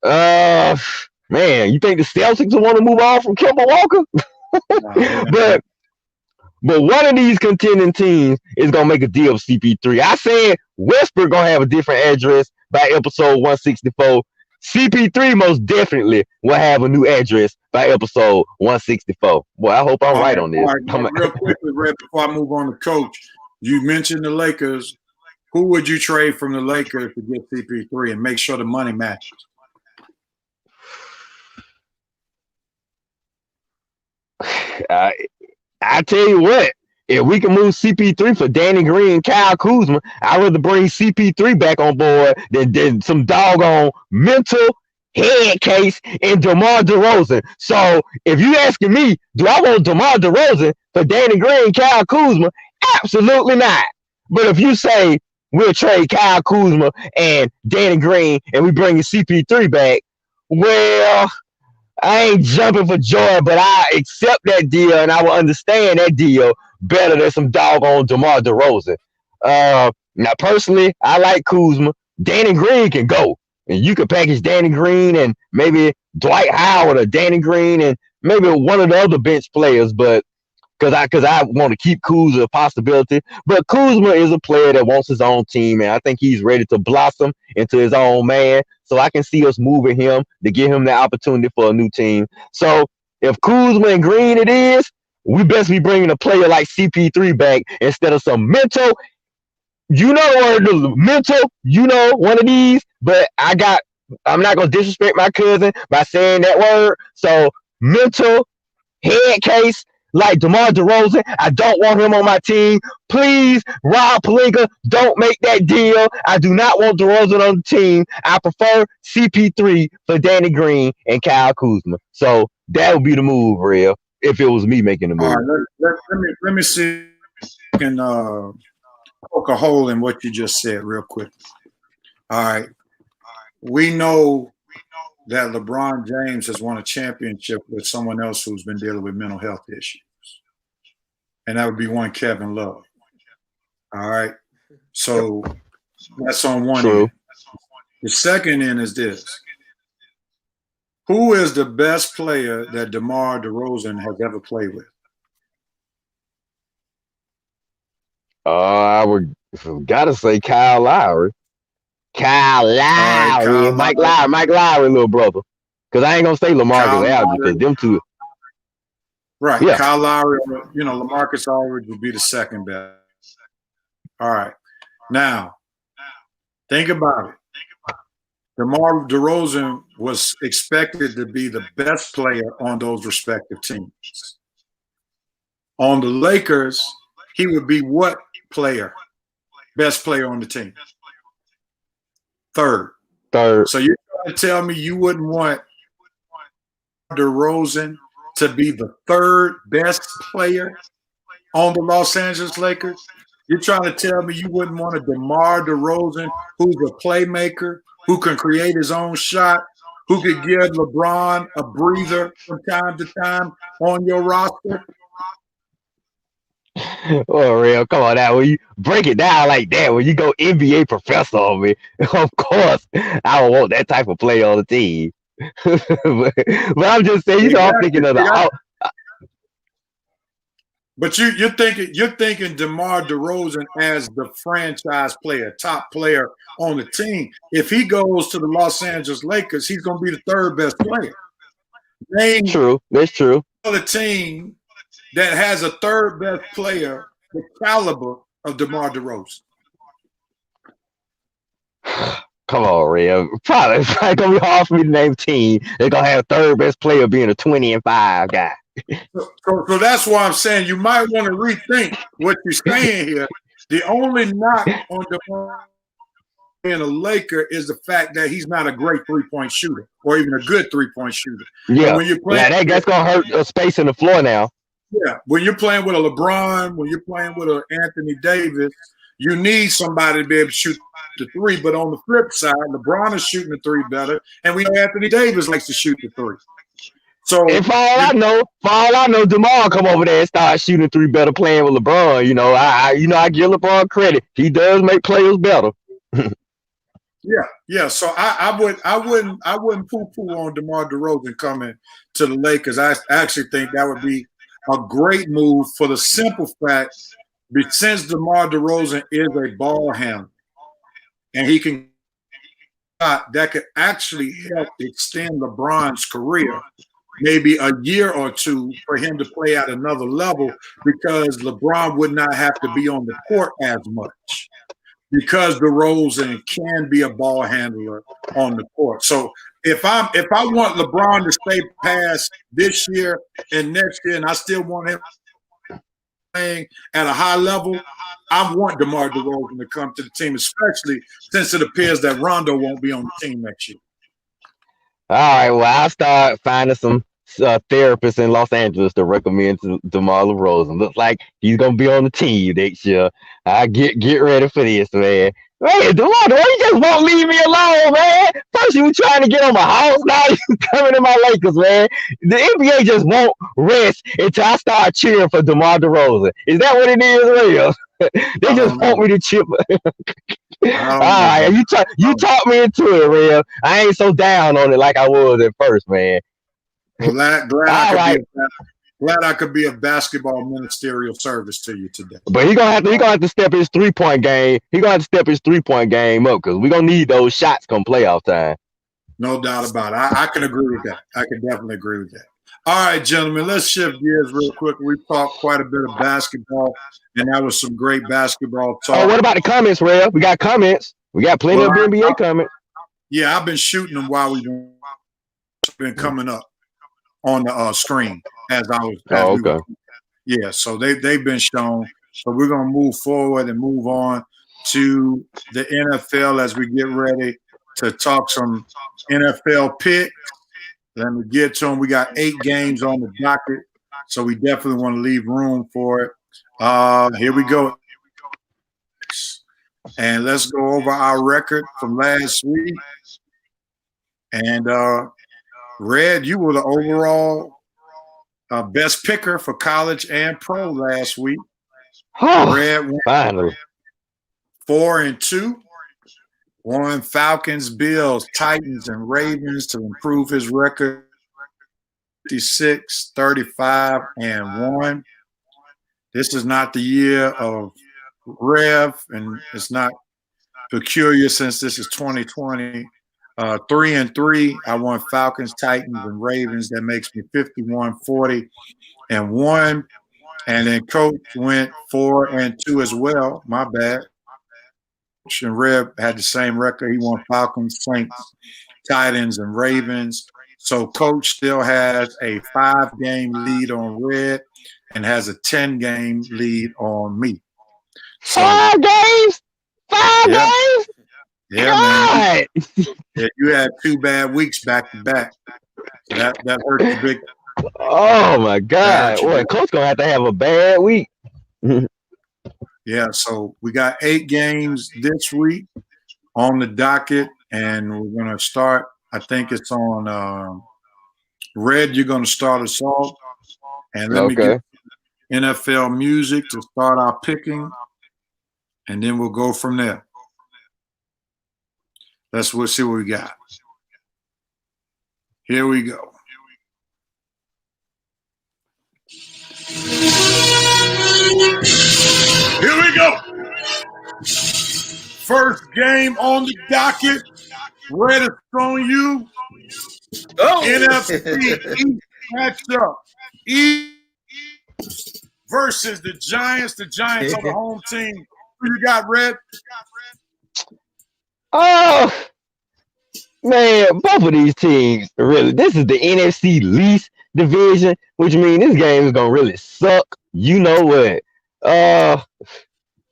man, you think the Celtics will want to move on from Kemba Walker? But one of these contending teams is gonna make a deal with CP3. I said Westbrook gonna have a different address by episode 164. CP3 most definitely will have a new address by episode 164. Boy, I hope I'm right on this. All right, real quickly, Red, before I move on to Coach, you mentioned the Lakers. Who would you trade from the Lakers to get CP3 and make sure the money matches? I tell you what, if we can move CP3 for Danny Green and Kyle Kuzma, I'd rather bring CP3 back on board than some doggone mental head case in DeMar DeRozan. So if you asking me, do I want DeMar DeRozan for Danny Green and Kyle Kuzma? Absolutely not. But if you say we'll trade Kyle Kuzma and Danny Green and we bring CP3 back, well, I ain't jumping for joy, but I accept that deal and I will understand that deal better than some doggone DeMar DeRozan. Now, personally, I like Kuzma. Danny Green can go. And you could package Danny Green and maybe Dwight Howard or Danny Green and maybe one of the other bench players, but because I want to keep Kuzma a possibility. But Kuzma is a player that wants his own team, and I think he's ready to blossom into his own man. So I can see us moving him to give him the opportunity for a new team. So if Kuzma and Green it is, we best be bringing a player like CP3 back instead of some mental. You know, the mental, one of these, but I'm not going to disrespect my cousin by saying that word. So mental head case like DeMar DeRozan, I don't want him on my team. Please, Rob Pelinka, don't make that deal. I do not want DeRozan on the team. I prefer CP3 for Danny Green and Kyle Kuzma. So that would be the move, real, if it was me making the move. All right, let me see if I can poke a hole in what you just said real quick. All right. We know that LeBron James has won a championship with someone else who's been dealing with mental health issues. And that would be one Kevin Love. All right. So that's on one end. The second end is this. Who is the best player that DeMar DeRozan has ever played with? I would gotta say Kyle Lowry. Kyle All right, Lowry, Kyle Lowry. Mike Lowry, little brother. Because I ain't gonna say LaMarcus Kyle Aldridge because Lowry. them two. Right. Yeah, Kyle Lowry, LaMarcus Aldridge would be the second best. All right. Now, think about it. DeMar DeRozan was expected to be the best player on those respective teams. On the Lakers, he would be what player? Best player on the team? Third. So you're trying to tell me you wouldn't want DeRozan to be the third best player on the Los Angeles Lakers? You're trying to tell me you wouldn't want a DeMar DeRozan who's a playmaker, who can create his own shot, who could give LeBron a breather from time to time on your roster? Oh, real. Come on now. When you break it down like that, when you go NBA professor on me, of course, I would want that type of player on the team. but I'm just saying, I'm thinking of the. But you're thinking DeMar DeRozan as the franchise player, top player on the team. If he goes to the Los Angeles Lakers, he's going to be the third best player. Name True. That's true. the team that has a third best player, the caliber of DeMar DeRozan. Come on, Real. Probably gonna be hard for me to name a team. They're gonna have third best player being a 20-5 guy. So that's why I'm saying you might want to rethink what you're saying here. The only knock on DeMar being a Laker is the fact that he's not a great three-point shooter or even a good three-point shooter. Yeah, when you're playing, that's gonna hurt a space in the floor now. Yeah, when you're playing with a LeBron, when you're playing with an Anthony Davis, you need somebody to be able to shoot the three. But on the flip side, LeBron is shooting the three better, and we know Anthony Davis likes to shoot the three. So, for all I know, DeMar come over there and start shooting three better, playing with LeBron. I give LeBron credit. He does make players better. Yeah. So I wouldn't poo-poo on DeMar DeRozan coming to the Lakers. I actually think that would be a great move for the simple fact that since DeMar DeRozan is a ball handler and he can, that could actually help extend LeBron's career. Maybe a year or two for him to play at another level because LeBron would not have to be on the court as much because DeRozan can be a ball handler on the court. So if I want LeBron to stay past this year and next year, and I still want him playing at a high level, I want DeMar DeRozan to come to the team, especially since it appears that Rondo won't be on the team next year. All right, well, I'll start finding some therapists in Los Angeles to recommend to DeMar DeRozan. Looks like he's gonna be on the team next year. I get ready for this, man. Man, DeMar, you just won't leave me alone, man. First you were trying to get on my house, now you coming to my Lakers, man. The NBA just won't rest until I start cheering for DeMar DeRozan. Is that what it is, Real? They just want me to chip. All right, you talked me into it, Real. I ain't so down on it like I was at first, man. Well, glad I could be a basketball ministerial service to you today. But he gonna have to step his 3-point game. He gonna have to step his 3-point game up because we're gonna need those shots come playoff time. No doubt about it. I can agree with that. I can definitely agree with that. All right, gentlemen, let's shift gears real quick. We've talked quite a bit of basketball, and that was some great basketball talk. Oh, what about the comments, Rev? We got comments. We got plenty of NBA comments. Yeah, I've been shooting them while we've been coming up on the screen as I was. Okay. So they've been shown. So we're gonna move forward and move on to the NFL as we get ready to talk some NFL picks. Let me get to them. We got 8 games on the docket, so we definitely want to leave room for it. Here we go. And let's go over our record from last week. And Red, you were the overall best picker for college and pro last week. Oh, Red won finally 4-2. One, Falcons, Bills, Titans, and Ravens to improve his record 56, 35, and 1. This is not the year of Rev, and it's not peculiar since this is 2020. 3-3. I won Falcons, Titans, and Ravens. That makes me 51, 40, and 1. And then Coach went 4-2 as well. My bad. Coach and Rev had the same record. He won Falcons, Saints, Titans, and Ravens. So Coach still has a 5-game lead on Red and has a 10-game lead on me. So, 5 games? 5 Yeah. games? yeah, God! man. Yeah, you had 2 bad weeks back to back. So that hurt you big. Oh my God! Gotcha. Boy, Coach gonna have to have a bad week. Yeah, so we got 8 games this week on the docket, and we're gonna start. I think it's on Red. You're gonna start us off, and let me Okay. get NFL music to start our picking, and then we'll go from there. We'll see what we got. Here we go. Here we go. First game on the docket. Red is on you. Oh, NFC East matchup. East versus the Giants. The Giants are the home team. Who you got, Red? Oh man, both of these teams really. This is the NFC least division, which means this game is gonna really suck. You know what?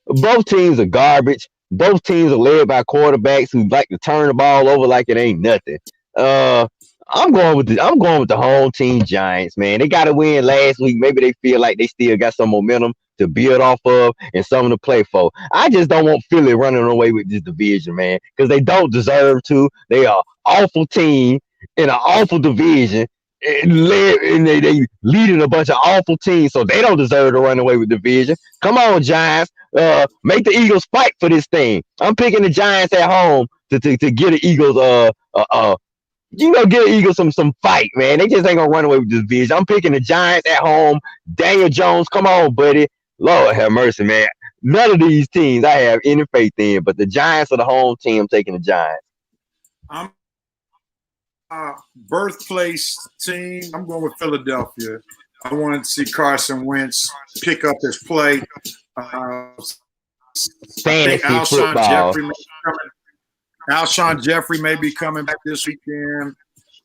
Both teams are garbage. Both teams are led by quarterbacks who like to turn the ball over like it ain't nothing. I'm going with the home team Giants, man. They got to win last week. Maybe they feel like they still got some momentum to build off of and something to play for. I just don't want Philly running away with this division, man, because they don't deserve to. They are an awful team in an awful division. And they leading a bunch of awful teams, so they don't deserve to run away with the division. Come on, Giants. Make the Eagles fight for this thing. I'm picking the Giants at home to get the Eagles get the Eagles some fight, man. They just ain't gonna run away with this division. I'm picking the Giants at home. Daniel Jones, come on, buddy. Lord have mercy, man. None of these teams I have any faith in, but the Giants are the home team. I'm taking the Giants. I'm birthplace team. I'm going with Philadelphia. I wanted to see Carson Wentz pick up his play. Fantasy football. Alshon Jeffrey may be coming back this weekend.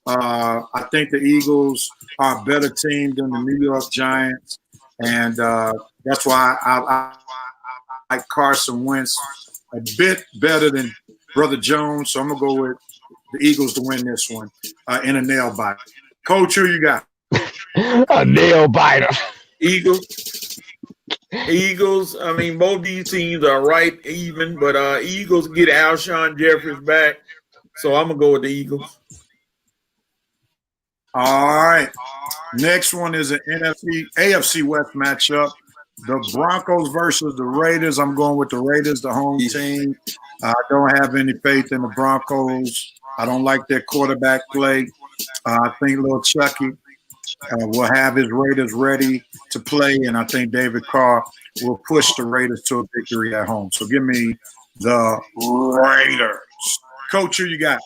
I think the Eagles are a better team than the New York Giants, and that's why I like Carson Wentz a bit better than Brother Jones. So I'm gonna go with the Eagles to win this one in a nail biter. Coach, who you got? A nail biter. Eagles. I mean, both these teams are right even, but Eagles get Alshon Jeffries back, so I'm gonna go with the Eagles. All right. Next one is an AFC West matchup. The Broncos versus the Raiders. I'm going with the Raiders, the home team. I don't have any faith in the Broncos. I don't like their quarterback play. I think little Chucky will have his Raiders ready to play, and I think David Carr will push the Raiders to a victory at home. So give me the Raiders. Coach, who you got?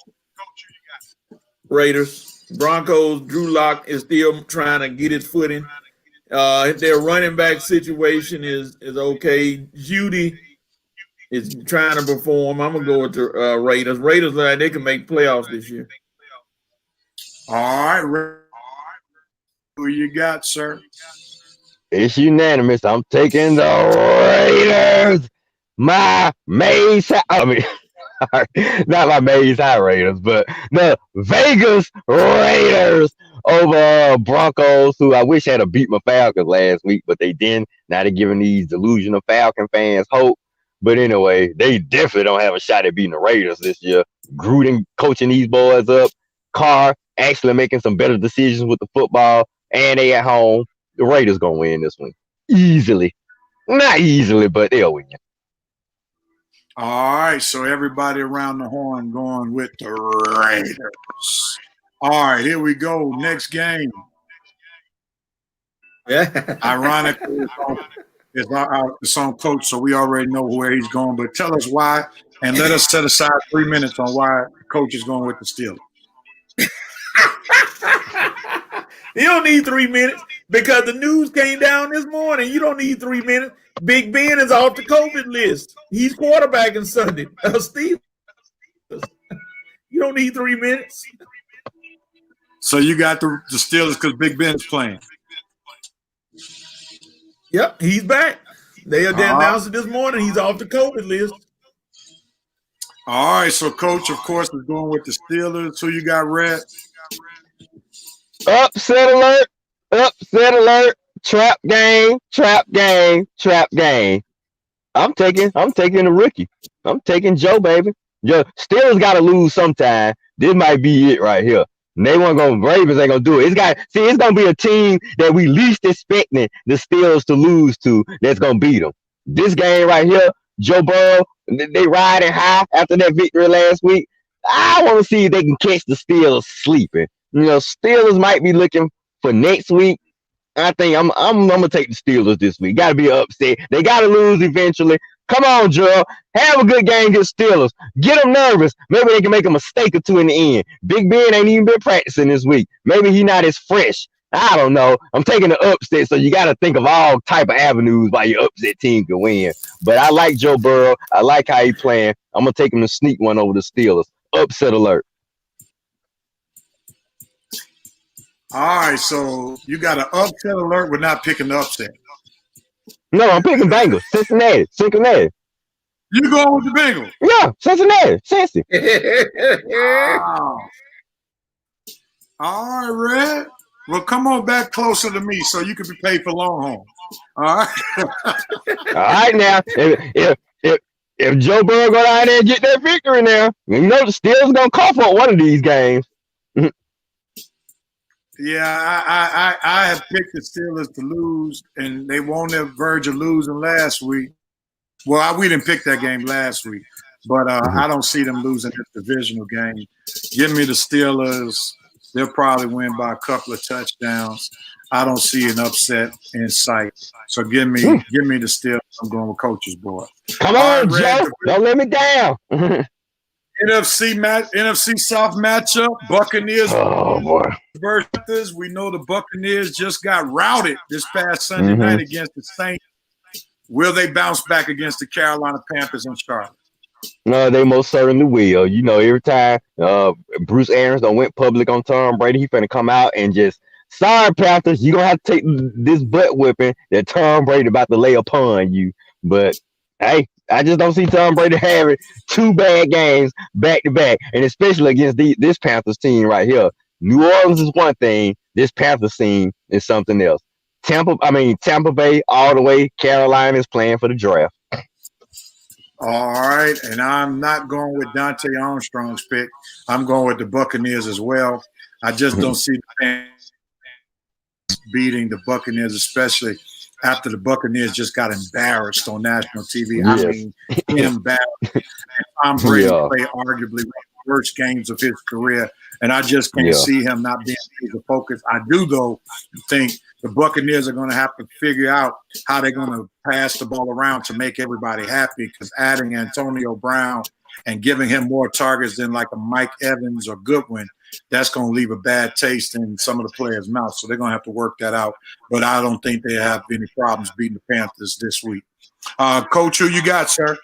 Raiders. Broncos, Drew Lock is still trying to get his footing. Their running back situation is okay. Judy is trying to perform. I'm going to go with the Raiders. Raiders, they can make playoffs this year. All right. Who you got, sir? It's unanimous. I'm taking the Raiders. My Maze. Not my Maze High Raiders, but the Vegas Raiders over Broncos, who I wish had a beat my Falcons last week, but they didn't. Now they're giving these delusional Falcon fans hope. But anyway, they definitely don't have a shot at beating the Raiders this year. Gruden coaching these boys up. Carr actually making some better decisions with the football. And they at home. The Raiders gonna win this one easily. Not easily, but they'll win. All right, so everybody around the horn going with the Raiders. All right, here we go. Next game. Yeah. Ironically, it's on Coach, so we already know where he's going. But tell us why, and let us set aside 3 minutes on why Coach is going with the Steelers. You don't need 3 minutes because the news came down this morning. You don't need 3 minutes. Big Ben is off the COVID list. He's quarterbacking Sunday. Steve, you don't need 3 minutes. So you got the Steelers because Big Ben's playing. Yep, he's back. They announced it this morning. He's off the COVID list. All right, so Coach, of course, is going with the Steelers. Who you got, Red? Upset alert! Upset alert! Trap game! Trap game! Trap game! I'm taking the rookie. I'm taking Joe, baby. Joe, Steelers got to lose sometime. This might be it right here. And they weren't going. Ravens ain't gonna do it. It's gonna be a team that we least expecting the Steelers to lose to. That's gonna beat them. This game right here, Joe Burrow, they riding high after that victory last week. I want to see if they can catch the Steelers sleeping. Steelers might be looking for next week. I think I'm gonna take the Steelers this week. Got to be upset. They got to lose eventually. Come on, Joe. Have a good game against Steelers. Get them nervous. Maybe they can make a mistake or two in the end. Big Ben ain't even been practicing this week. Maybe he not as fresh. I don't know. I'm taking the upset, so you got to think of all type of avenues why your upset team can win. But I like Joe Burrow. I like how he playing. I'm gonna take him to sneak one over the Steelers. Upset alert. All right, so you got an upset alert. We're not picking the upset. No, I'm picking Bengals. Cincinnati. You going with the Bengals? Yeah, Cincinnati. Cincy. Wow. All right, Red. Well, come on back closer to me so you can be paid for Longhorn. All right. All right, now. If Joe Burrow go down there and get that victory now, the Steelers gonna cough up one of these games. Yeah, I have picked the Steelers to lose, and they were on their verge of losing last week. Well, we didn't pick that game last week, but I don't see them losing this divisional game. Give me the Steelers. They'll probably win by a couple of touchdowns. I don't see an upset in sight. So give me the Steelers. I'm going with Coach's boy. Come on, Joe. Don't let me down. NFC South matchup, Buccaneers versus. We know the Buccaneers just got routed this past Sunday night against the Saints. Will they bounce back against the Carolina Panthers in Charlotte? No, they most certainly will. Every time Bruce Arians don't went public on Tom Brady, he finna come out and just, sorry, Panthers, you're going to have to take this butt whipping that Tom Brady about to lay upon you. But, hey, I just don't see Tom Brady having two bad games back to back, and especially against this Panthers team right here. New Orleans is one thing. This Panthers team is something else. Tampa Bay all the way. Carolina is playing for the draft. All right, and I'm not going with Dante Armstrong's pick. I'm going with the Buccaneers as well. I just don't see the Panthers beating the Buccaneers, especially after the Buccaneers just got embarrassed on national TV. Yes. I mean, embarrassed. And Tom Brady played arguably one of the worst games of his career, and I just can't see him not being able to focus. I do, though, think the Buccaneers are going to have to figure out how they're going to pass the ball around to make everybody happy, because adding Antonio Brown and giving him more targets than like a Mike Evans or Goodwin, that's going to leave a bad taste in some of the players' mouths. So they're going to have to work that out. But I don't think they have any problems beating the Panthers this week. Coach, who you got, sir?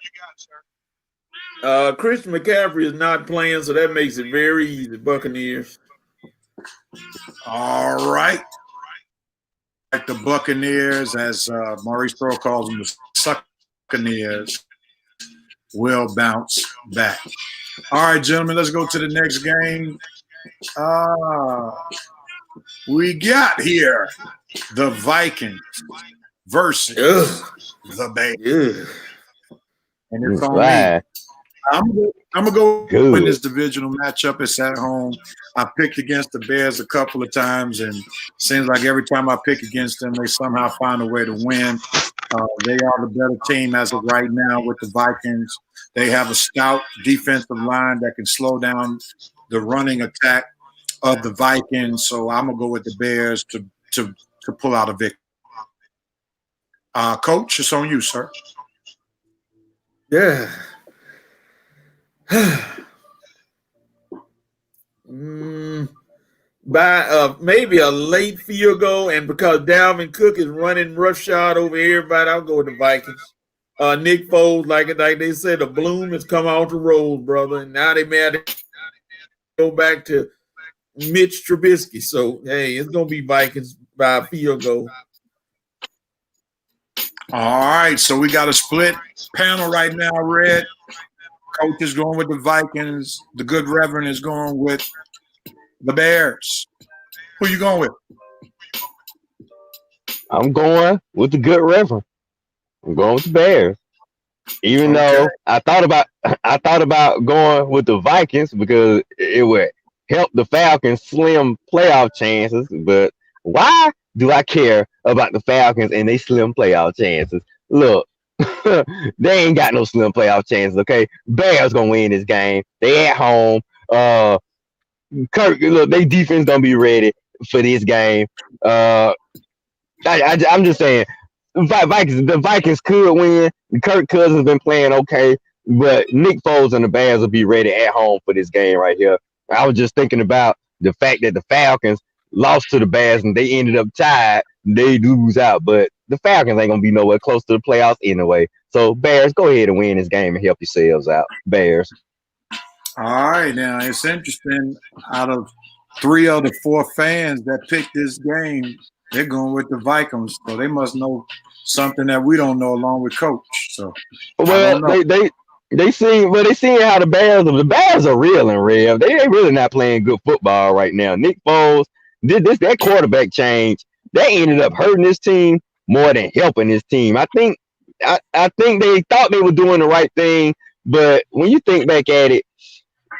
Christian McCaffrey is not playing, so that makes it very easy, Buccaneers. All right. Like the Buccaneers, as Maurice Pearl calls them, the Succaneers, will bounce back. All right, gentlemen, let's go to the next game. We got here the Vikings versus the Bears. And it's on me. I'm going to go in this divisional matchup. It's at home. I picked against the Bears a couple of times, and it seems like every time I pick against them, they somehow find a way to win. They are the better team as of right now with the Vikings. They have a stout defensive line that can slow down the running attack of the Vikings. So I'm gonna go with the Bears to pull out a victory. Coach, it's on you, sir. Yeah. By maybe a late field goal, and because Dalvin Cook is running roughshod over everybody, I'll go with the Vikings. Nick Foles, like they said, the bloom has come off the rose, brother, and now they may have to go back to Mitch Trubisky. So, hey, it's going to be Vikings by a field goal. All right, so we got a split panel right now, Red. Coach is going with the Vikings. The good Reverend is going with the Bears. Who you going with? I'm going with the good Reverend. I'm going with the Bears. Even though I thought about going with the Vikings because it would help the Falcons' slim playoff chances. But why do I care about the Falcons and they slim playoff chances? Look, they ain't got no slim playoff chances, okay? Bears gonna win this game. They at home. Kirk, look, they defense gonna be ready for this game. I'm just saying, the Vikings could win. Kirk Cousins been playing okay, but Nick Foles and the Bears will be ready at home for this game right here. I was just thinking about the fact that the Falcons lost to the Bears and they ended up tied. They lose out, but the Falcons ain't gonna be nowhere close to the playoffs anyway. So Bears, go ahead and win this game and help yourselves out. Bears. All right, now it's interesting. Out of 3 of the 4 fans that picked this game, they're going with the Vikings. So they must know something that we don't know, along with Coach. So, well, they seeing how the Bears are real and real. They ain't really not playing good football right now. Nick Foles did that quarterback change. That ended up hurting his team more than helping his team. I think they thought they were doing the right thing, but when you think back at it,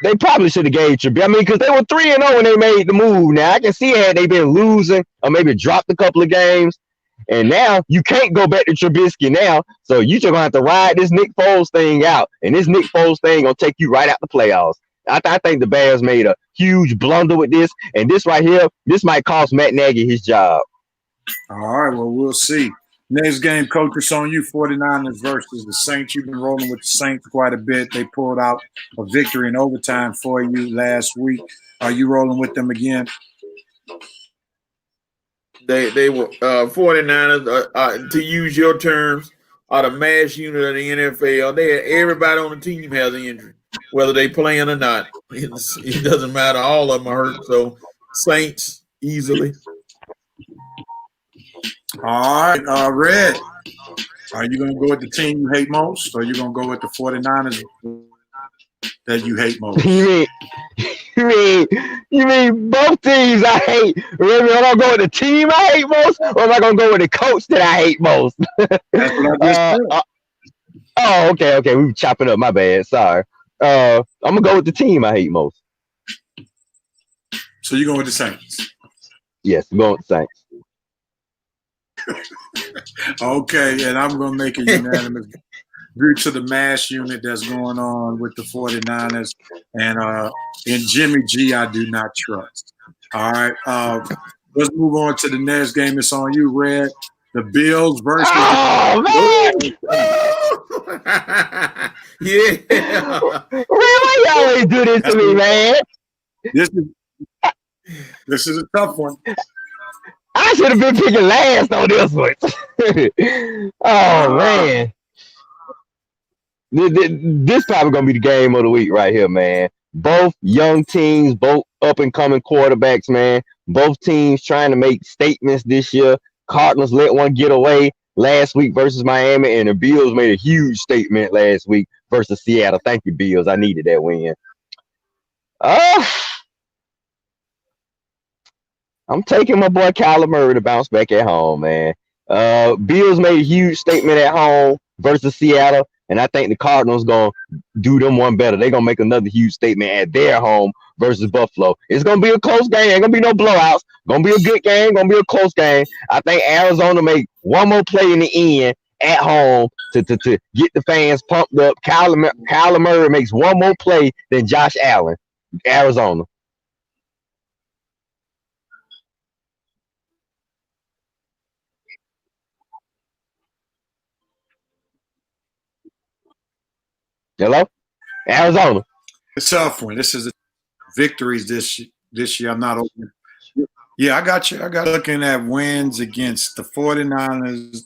they probably should have gave Trubisky. I mean, because they were 3-0 when they made the move. Now I can see had they been losing or maybe dropped a couple of games, and now you can't go back to Trubisky now. So you just gonna have to ride this Nick Foles thing out, and this Nick Foles thing gonna take you right out the playoffs. I think the Bears made a huge blunder with this, and this right here, this might cost Matt Nagy his job. All right, well, we'll see. Next game, Coach, it's on you. 49ers versus the Saints. You've been rolling with the Saints quite a bit. They pulled out a victory in overtime for you last week. Are you rolling with them again? They were 49ers, to use your terms, are the mass unit of the NFL. Everybody on the team has an injury, whether they playing or not. It doesn't matter. All of them are hurt. So Saints easily. All right, Red. Are you going to go with the team you hate most, or are you going to go with the 49ers that you hate most? You mean both teams I hate? Really, am I going to go with the team I hate most, or am I going to go with the coach that I hate most? That's what I just said. Okay. We were chopping up. My bad. Sorry. I'm going to go with the team I hate most. So you're going with the Saints? Yes, I'm going with the Saints. Okay, and I'm going to make a unanimous due to the mass unit that's going on with the 49ers. And in Jimmy G, I do not trust. All right, let's move on to the next game. It's on you, Red. The Bills versus. Oh, man! Yeah. Why you always do this to me, man? This is a tough one. I should have been picking last on this one. Oh, man. This probably going to be the game of the week right here, man. Both young teams, both up-and-coming quarterbacks, man. Both teams trying to make statements this year. Cardinals let one get away last week versus Miami, and the Bills made a huge statement last week versus Seattle. Thank you, Bills. I needed that win. I'm taking my boy Kyler Murray to bounce back at home, man. Bills made a huge statement at home versus Seattle, and I think the Cardinals going to do them one better. They're going to make another huge statement at their home versus Buffalo. It's going to be a close game. Ain't going to be no blowouts. Going to be a good game. Going to be a close game. I think Arizona make one more play in the end, at home to get the fans pumped up. Kyler Murray makes one more play than Josh Allen, Arizona. Hello? Arizona. It's tough one. This is a victories this year. I'm not open. Yeah, I got you. I got looking at wins against the 49ers,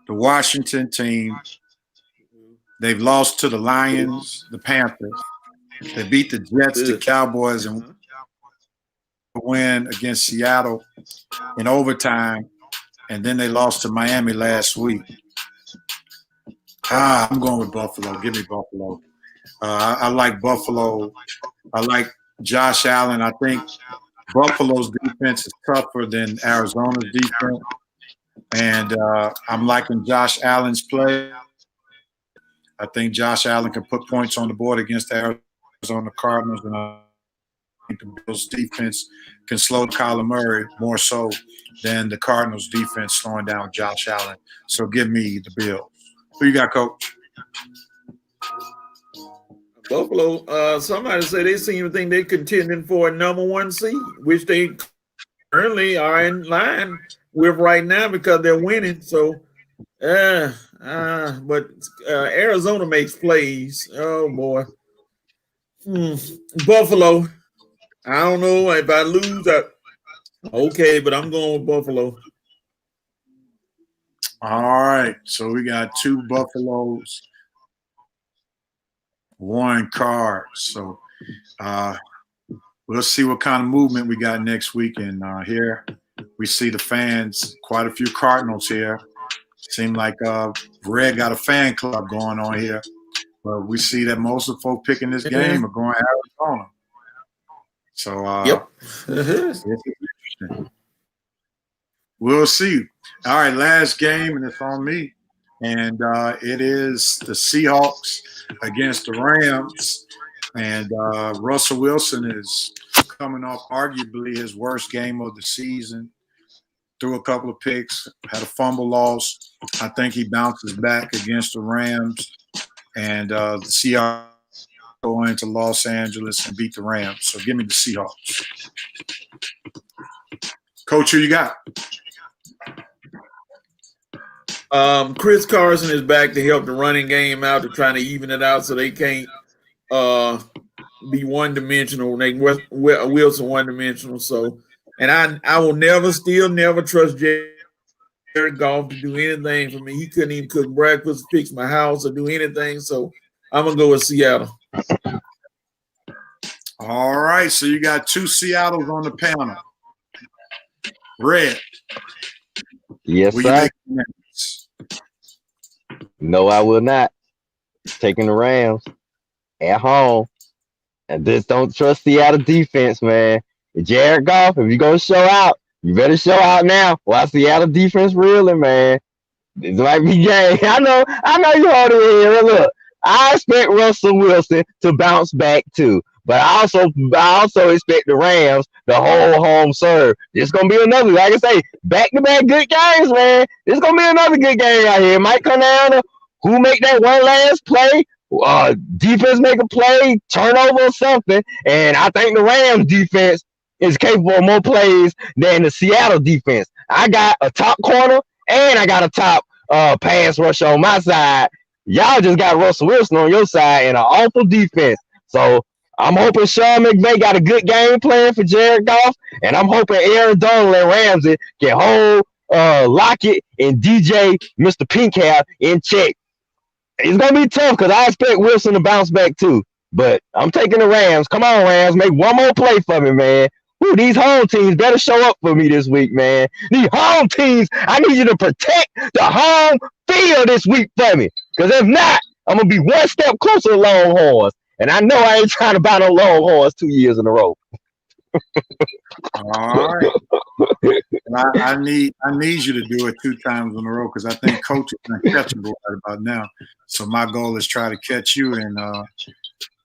the Washington team. They've lost to the Lions, the Panthers. They beat the Jets, the Cowboys, and win against Seattle in overtime. And then they lost to Miami last week. I'm going with Buffalo. Give me Buffalo. I like Buffalo. I like Josh Allen. I think Buffalo's defense is tougher than Arizona's defense. And I'm liking Josh Allen's play. I think Josh Allen can put points on the board against the Arizona Cardinals. And I think the Bills' defense can slow Kyler Murray more so than the Cardinals' defense slowing down Josh Allen. So give me the Bills. Who you got, Coach? Buffalo, somebody said they seem to think they're contending for a number 1 seed, which they currently are in line with right now because they're winning. So, but Arizona makes plays. Oh, boy. Buffalo. I don't know if I lose. Okay, but I'm going with Buffalo. All right. So we got 2 Buffaloes, 1 card. So we'll see what kind of movement we got next week. And here we see the fans, quite a few Cardinals here. Seem like Red got a fan club going on here. But we see that most of the folk picking this game are going to Arizona. So yep. It's interesting. We'll see. All right, last game, and it's on me. And it is the Seahawks against the Rams. And Russell Wilson is coming off arguably his worst game of the season. Threw a couple of picks, had a fumble loss. I think he bounces back against the Rams. And the Seahawks go into Los Angeles and beat the Rams. So give me the Seahawks. Coach, who you got? Chris Carson is back to help the running game out. They're trying to even it out so they can't be one-dimensional. Wilson one-dimensional. So, and I will never trust Jared Goff to do anything for me. He couldn't even cook breakfast, fix my house, or do anything. So I'm gonna go with Seattle. All right, so you got 2 Seattles on the panel. Red. Yes, sir. No, I will not. Taking the Rams at home. And just don't trust Seattle defense, man. Jared Goff, if you're going to show out, you better show out now. While Seattle defense reeling, man. This might be game. I know you hard to hear. Look, I expect Russell Wilson to bounce back too. But I also expect the Rams to hold home serve. It's gonna be another, like I say, back-to-back good games, man. It's gonna be another good game out here. It might come down to who make that one last play, defense make a play, turnover or something. And I think the Rams defense is capable of more plays than the Seattle defense. I got a top corner and I got a top pass rush on my side. Y'all just got Russell Wilson on your side and an awful defense. So I'm hoping Sean McVay got a good game plan for Jared Goff, and I'm hoping Aaron Donald and Ramsey can hold Lockett and DJ, Mr. Pinkhair, in check. It's going to be tough because I expect Wilson to bounce back too. But I'm taking the Rams. Come on, Rams. Make one more play for me, man. Ooh, these home teams better show up for me this week, man. These home teams, I need you to protect the home field this week for me. Because if not, I'm going to be one step closer to Longhorns. And I know I ain't trying to buy no Longhorns 2 years in a row. All right. I need you to do it 2 times in a row because I think Coach is uncatchable right about now. So my goal is try to catch you. And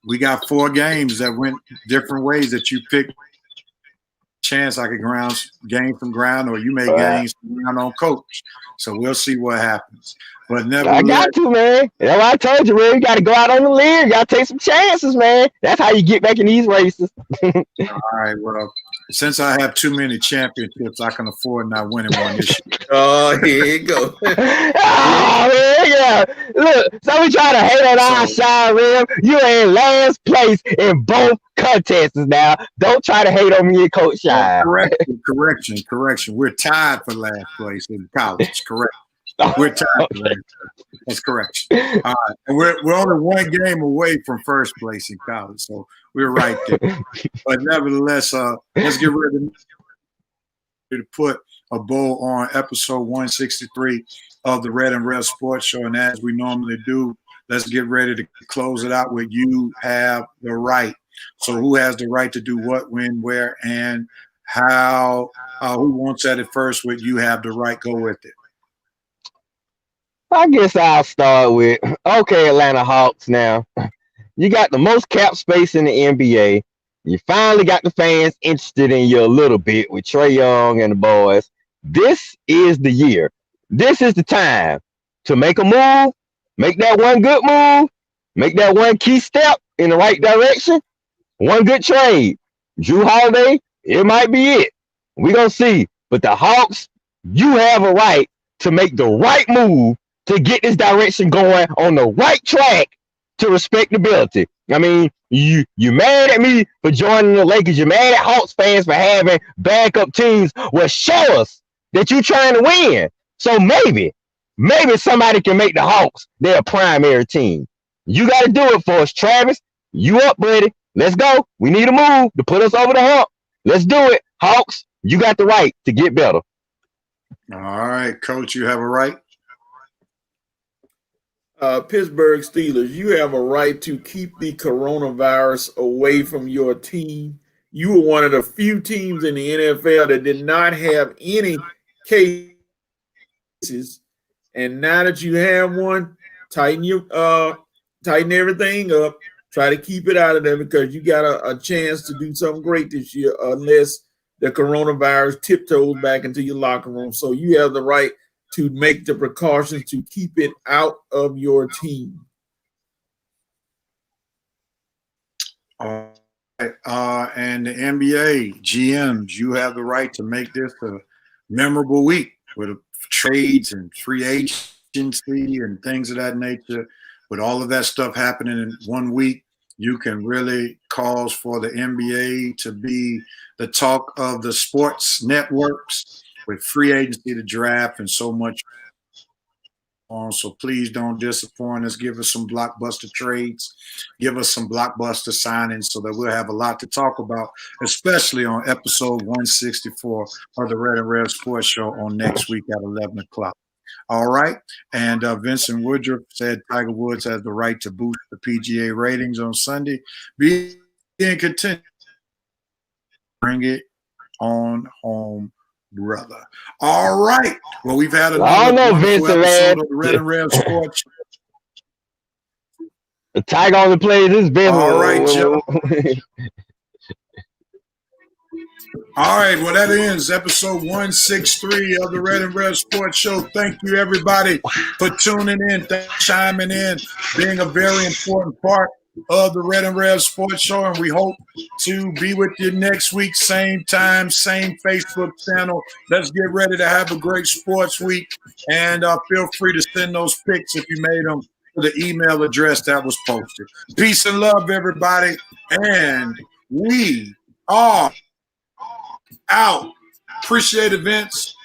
we got 4 games that went different ways that you picked chance I could gain some ground, or you may gain some ground on Coach. So we'll see what happens. But I got to, man. That's why I told you, man. You got to go out on the limb. You got to take some chances, man. That's how you get back in these races. All right. Well, since I have too many championships, I can afford not winning one this year. Oh, here you go. Oh, man, yeah. Look, so we try to hate on our shine rim. You in last place in both contests now. Don't try to hate on me and Coach Shine. Correction. We're tied for last place in college. Correct. We're tied for last place. That's correct. All right. And we're only one game away from first place in college, so we're right there. But nevertheless, let's get ready to put a bow on episode 163 of the Red and Rev Sports Show. And as we normally do, let's get ready to close it out with You Have the Right. So who has the right to do what, when, where, and how? Who wants at it first with You Have the Right? Go with it. I guess I'll start with, okay, Atlanta Hawks now. You got the most cap space in the NBA. You finally got the fans interested in you a little bit with Trae Young and the boys. This is the year. This is the time to make a move, make that one good move, make that one key step in the right direction. One good trade. Jrue Holiday, it might be it. We're going to see. But the Hawks, you have a right to make the right move to get this direction going on the right track to respectability. I mean, you mad at me for joining the Lakers. You're mad at Hawks fans for having backup teams. Well, show us that you're trying to win. So maybe somebody can make the Hawks their primary team. You got to do it for us, Travis. You up, buddy. Let's go. We need a move to put us over the hump. Let's do it. Hawks, you got the right to get better. All right, Coach, you have a right. Pittsburgh Steelers, you have a right to keep the coronavirus away from your team. You were one of the few teams in the NFL that did not have any cases. And now that you have one, tighten everything up. Try to keep it out of there because you got a chance to do something great this year unless the coronavirus tiptoes back into your locker room. So you have the right to make the precautions to keep it out of your team. And the NBA GMs, you have the right to make this a memorable week with trades and free agency and things of that nature. With all of that stuff happening in 1 week, you can really cause for the NBA to be the talk of the sports networks with free agency, the draft, and so much on. So please don't disappoint us. Give us some blockbuster trades. Give us some blockbuster signings so that we'll have a lot to talk about, especially on episode 164 of the Red and Rev Sports Show on next week at 11 o'clock. All right. And Vincent Woodruff said Tiger Woods has the right to boost the PGA ratings on Sunday. Be in contention. Bring it on home, brother. All right. Well, we've had another episode of the Red and Rev Sports. The Tiger only plays this business. All right, Joe. All right, well, that ends episode 163 of the Red and Rev Sports Show. Thank you, everybody, for tuning in, chiming in, being a very important part of the Red and Rev Sports Show. And we hope to be with you next week, same time, same Facebook channel. Let's get ready to have a great sports week. And feel free to send those pics if you made them to the email address that was posted. Peace and love, everybody. And we are out. Appreciate it, Vince.